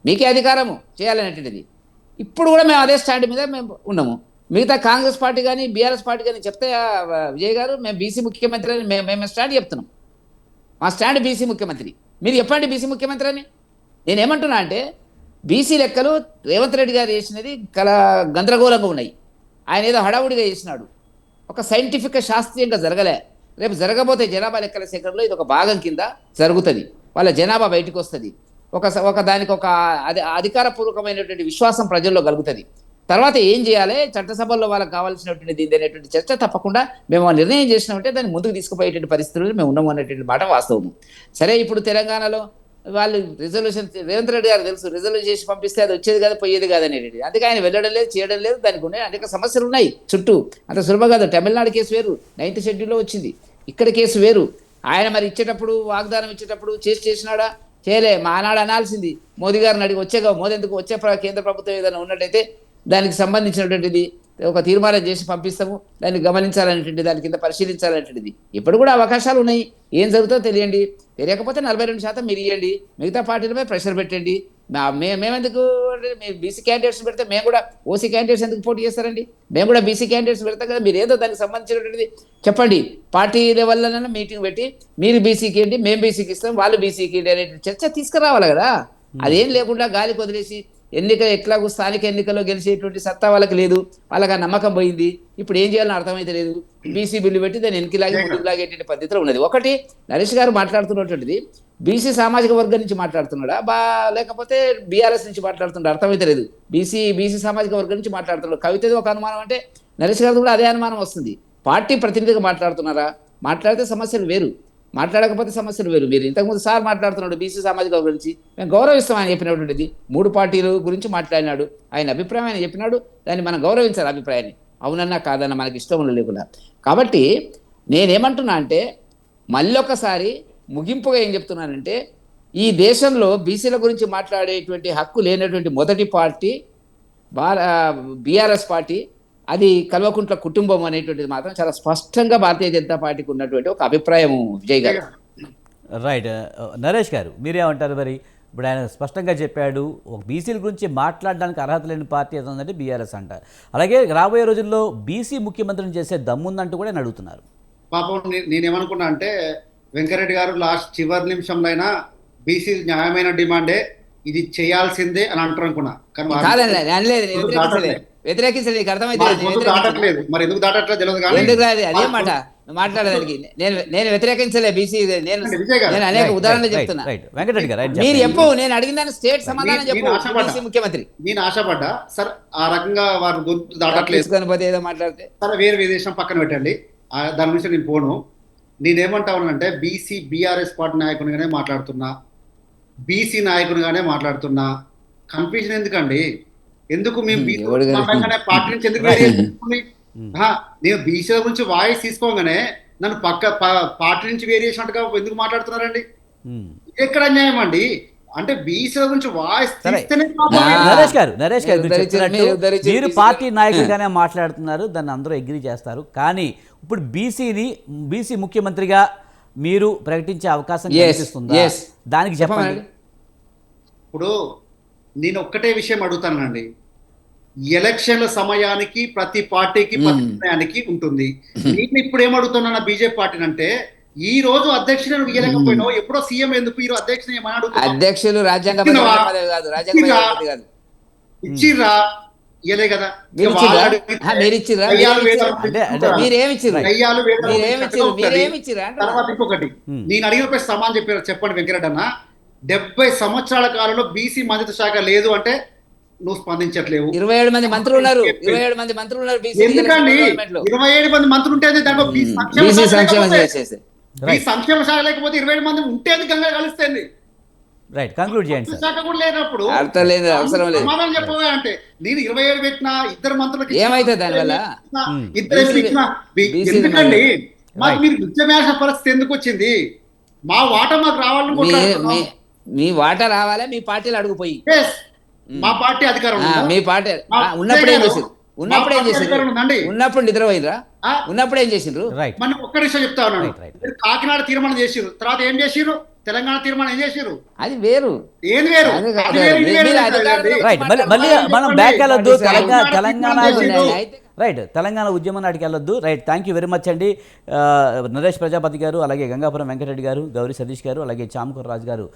మీకే అధికారము చేయాలనేటువంటిది. ఇప్పుడు కూడా మేము అదే స్టాండ్ మీద మేము ఉన్నాము. మిగతా కాంగ్రెస్ పార్టీ కానీ బీఆర్ఎస్ పార్టీ కానీ చెప్తే విజయ్ గారు మేము బీసీ ముఖ్యమంత్రి అని మేము స్టాండ్ చెప్తున్నాం. మా స్టాండ్ బీసీ ముఖ్యమంత్రి. మీరు చెప్పండి బీసీ ముఖ్యమంత్రి అని. నేనేమంటున్నా అంటే బీసీ లెక్కలు రేవంత్ రెడ్డి గారు చేసినది గందరగోళంగా ఉన్నాయి. ఆయన ఏదో హడావుడిగా చేసినాడు. ఒక సైంటిఫిక్గా శాస్త్రీయంగా జరగలే. రేపు జరగబోతే జనాభా లెక్కల సేకరణలో ఇది ఒక భాగం కింద జరుగుతుంది. వాళ్ళ జనాభా బయటకు వస్తుంది. దానికి ఒక అధికారపూర్వకమైనటువంటి విశ్వాసం ప్రజల్లో కలుగుతుంది. తర్వాత ఏం చేయాలి, చట్టసభల్లో వాళ్ళకి కావాల్సినటువంటి దీని అనేటువంటి చర్చ తప్పకుండా మేము ఆ నిర్ణయం చేసినామంటే దాన్ని ముందుకు తీసుకుపోయేటువంటి పరిస్థితుల్లో మేము ఉన్నాము అనేటువంటి మాట వాస్తవము. సరే, ఇప్పుడు తెలంగాణలో వాళ్ళు రిజల్యూషన్, రేవంత్ రెడ్డి గారు తెలుసు, రిజల్యూషన్ చేసి పంపిస్తే అది వచ్చేది కాదు పోయేది కాదు అనేది. అందుకే ఆయన వెళ్ళడం లేదు, చేయడం లేదు. దానికి ఉన్నాయి అనేక సమస్యలు ఉన్నాయి చుట్టూ. అంత సులభం కాదు. తమిళనాడు కేసు వేరు, 9th షెడ్యూల్లో వచ్చింది. ఇక్కడ కేసు వేరు. ఆయన మరి ఇచ్చేటప్పుడు, వాగ్దానం ఇచ్చేటప్పుడు చేసినాడా, చేయలే. మా ఆనాడు అనాల్సింది, మోదీ గారిని అడిగి వచ్చేగా, మోదీ ఎందుకు వచ్చే కేంద్ర ప్రభుత్వం ఏదైనా ఉన్నట్టయితే దానికి సంబంధించినటువంటిది ఒక తీర్మానం చేసి పంపిస్తాము, దాన్ని గమనించాలనేటువంటిది, దాని కింద పరిశీలించాలనేటువంటిది. ఇప్పుడు కూడా అవకాశాలు ఉన్నాయి. ఏం జరుగుతుందో తెలియండి. తెలియకపోతే 42% మీరు ఇవ్వండి, మిగతా పార్టీలపై ప్రెషర్ పెట్టండి. మేమెందుకు బీసీ క్యాండిడేట్స్ పెడితే మేము కూడా ఓసీ క్యాండిడేట్స్ ఎందుకు పోటీ చేస్తారండి? మేము కూడా బీసీ క్యాండిడేట్స్ పెడతాం కదా. మీరు ఏదో దానికి సంబంధించినటువంటిది చెప్పండి. పార్టీ లెవెల్లోనైనా మీటింగ్ పెట్టి మీరు బీసీకి ఏంటి, మేము బీసీకి ఇస్తాం, వాళ్ళు బీసీకి ఏంటి అనే చర్చ తీసుకురావాలి కదా. అదేం లేకుండా గాలికి వదిలేసి ఎట్లాగూ స్థానిక ఎన్నికల్లో గెలిచేటువంటి సత్తా వాళ్ళకి లేదు, వాళ్ళకి ఆ నమ్మకం పోయింది. ఇప్పుడు ఏం చేయాలని అర్థమైతే లేదు. బీసీ బిల్లు పెట్టి దాన్ని వెనక్కిలాగి ముందుకు లాగేటువంటి పద్ధతిలో ఉన్నది. ఒకటి, నరేష్ గారు మాట్లాడుతున్నటువంటిది బీసీ సామాజిక వర్గం నుంచి మాట్లాడుతున్నాడా లేకపోతే బీఆర్ఎస్ నుంచి మాట్లాడుతున్నాడు అర్థమైతే లేదు. బీసీ సామాజిక వర్గం నుంచి మాట్లాడుతున్నాడు. కవితది ఒక అనుమానం అంటే నరేష్ గారు కూడా అదే అనుమానం వస్తుంది. పార్టీ ప్రతినిధిగా మాట్లాడుతున్నారా? మాట్లాడితే సమస్యలు వేరు, మాట్లాడకపోతే సమస్యలు వేరు. మీరు ఇంతకుముందు సార్ మాట్లాడుతున్నాడు బీసీ సామాజిక వర్గం గురించి, మేము గౌరవిస్తాం ఆయన చెప్పినటువంటిది. 3 పార్టీల గురించి మాట్లాడినాడు, ఆయన అభిప్రాయం ఆయన చెప్పినాడు, దాన్ని మనం గౌరవించాలి. అభిప్రాయాన్ని అవునన్నా కాదన్నా మనకి ఇష్టం లేకుండా. కాబట్టి నేనేమంటున్నా అంటే, మళ్ళొకసారి ముగింపుగా ఏం చెప్తున్నానంటే, ఈ దేశంలో బీసీల గురించి మాట్లాడేటువంటి హక్కు లేనటువంటి మొదటి పార్టీ బీఆర్ఎస్ పార్టీ. అది కల్వకుంట్ల కుటుంబం అనేటువంటిది మాత్రం చాలా స్పష్టంగా భారతీయ జనతా పార్టీకి ఉన్నటువంటి ఒక అభిప్రాయం. విజయ్ గారు, రైట్. నరేష్ గారు మీరేమంటారు? మరి ఇప్పుడు ఆయన స్పష్టంగా చెప్పాడు, ఒక బీసీల గురించి మాట్లాడడానికి అర్హత లేని పార్టీ ఏదంటే బీఆర్ఎస్ అంటారు. అలాగే రాబోయే రోజుల్లో బీసీ ముఖ్యమంత్రిని చేసే దమ్ముందంటూ కూడా ఆయన అడుగుతున్నారు. పాపం నేనేమనుకున్నా అంటే, వెంకరెడ్డి గారు లాస్ట్ చివరి నిమిషంలో అయినా బీసీ న్యాయమైన డిమాండే, ఇది చేయాల్సిందే అని అంటారు అనుకున్నా. వ్యతిరేకించలేదు. నీకు అర్థమైతే దాటట్లేదు. మరి ఎందుకు దాటట్లేదు తెలియదు కానీ ఎందుకు రాదు అదే మాట మాట్లాడడానికి. నేను వ్యతిరేకించలే బీసీ. నేను అనేక ఉదాహరణలు చెప్తున్నా. వెంకటరెడ్డి గారు మీరు చెప్పు, నేను అడిగిన దాన్ని స్టేట్ సమాధానం చెప్పు. బీసీ ముఖ్యమంత్రి నేను ఆశపడ్డా సార్, ఆ రకంగా వారు గొంతు దాటట్లేదు పోతే ఏదో మాట్లాడితే సరే, వేరే విదేశం పక్కన పెట్టండి, దాని నుంచి నేను పోను. నేనేమంటానంటే, బీఆర్ఎస్ పార్టీ నాయకునిగానే మాట్లాడుతున్నా, బీసీ నాయకునిగానే మాట్లాడుతున్నా. కన్ఫ్యూజన్ ఎందుకండి? ఎందుకు మేము పార్టీ నుంచి ఎందుకు నేను బీసీల గురించి వాయిస్ తీసుకోగానే నన్ను పార్టీ నుంచి వేరియేసినట్టుగా ఎందుకు మాట్లాడుతున్నారండి? ఎక్కడ అన్యాయం అండి? అంటే బీసీల గురించి వాయిస్ తీస్తేనే. నరేష్ గారు మీరు పార్టీ నాయకుడిగానే మాట్లాడుతున్నారు, దాన్ని అందరూ అగ్రీ చేస్తారు. కానీ ఇప్పుడు బీసీ ముఖ్యమంత్రిగా మీరు ప్రకటించే అవకాశం కనిపిస్తుందా? దానికి చెప్పండి. ఇప్పుడు నేను ఒక్కటే విషయం అడుగుతానండి, ఎలక్షన్ల సమయానికి ప్రతి పార్టీకి సమయానికి ఉంటుంది. నేను ఇప్పుడు ఏమడుగుతున్నా బీజేపీ పార్టీని అంటే, ఈ రోజు అధ్యక్షులను ఇవ్వలేకపోయినావు, ఎప్పుడో సీఎం ఎందుకు ఈ రోజు అధ్యక్షుని ఏమని అడుగుతున్నా? అధ్యక్షులు రాజ్యాంగ ఇచ్చిర్రా? ఇయ్యలే కదా. తర్వాత ఇంకొకటి నేను అడిగిన సమానం చెప్పారు. చెప్పండి వెంకరెడ్డి అన్న, 70 సంవత్సరాల కాలంలో బీసీ మంత్రిత్వ శాఖ లేదు అంటే నువ్వు స్పందించట్లేవు. 27 మంది మంత్రులు ఉన్నారు. 27 మంది మంత్రులు ఉన్నారు. ఎందుకండి 27 మంది మంత్రులు ఉంటే దాంట్లో సంక్షేమ శాఖ లేకపోతే 27 మంది ఉంటే గంగా కలుస్తుంది. రైట్, కంక్లూడ్ చేయండి. శాఖ కూడా లేనప్పుడు సమాధానం చెప్పవా అంటే, నేను 27 పెట్టినా ఇద్దరు మంత్రులకి ఏమైతే దానివల్ల ఇద్దరు ఎందుకండి? మాకు మీరు విద్యమేష పరిస్థితి ఎందుకు వచ్చింది? మా వాటా మాకు రావాలని, మీ వాటా రావాలా? మీ పార్టీలు అడుగుపోయి మా పార్టీ అధికారం మీ పార్టీ ఉన్నప్పుడు ఏం చేసిండ్రు? ఉన్నప్పుడు నిద్రపోయినరా? ఉన్నప్పుడు ఏం చేసిండ్రు? మనం ఒక్క విషయం చెప్తా ఉన్నాను. కాకినాడ తీర్మానం చేసిర్రు, తర్వాత ఏం చేసిర్రు? తెలంగాణ తీర్మానం ఏం చేసిర్రు? అది వేరు. ఏది వేరు? రైట్, మళ్ళీ మనం బ్యాక్ వెళ్ళొద్దు. తెలంగాణ ఉద్యమం నాటికి వెళ్ళొద్దు. Right, thank you very much అండి. నరేష్ ప్రజాపతి గారు, అలాగే గంగాపురం వెంకటరెడ్డి గారు, గౌరీ సతీష్ గారు, అలాగే చామకూర రాజు గారు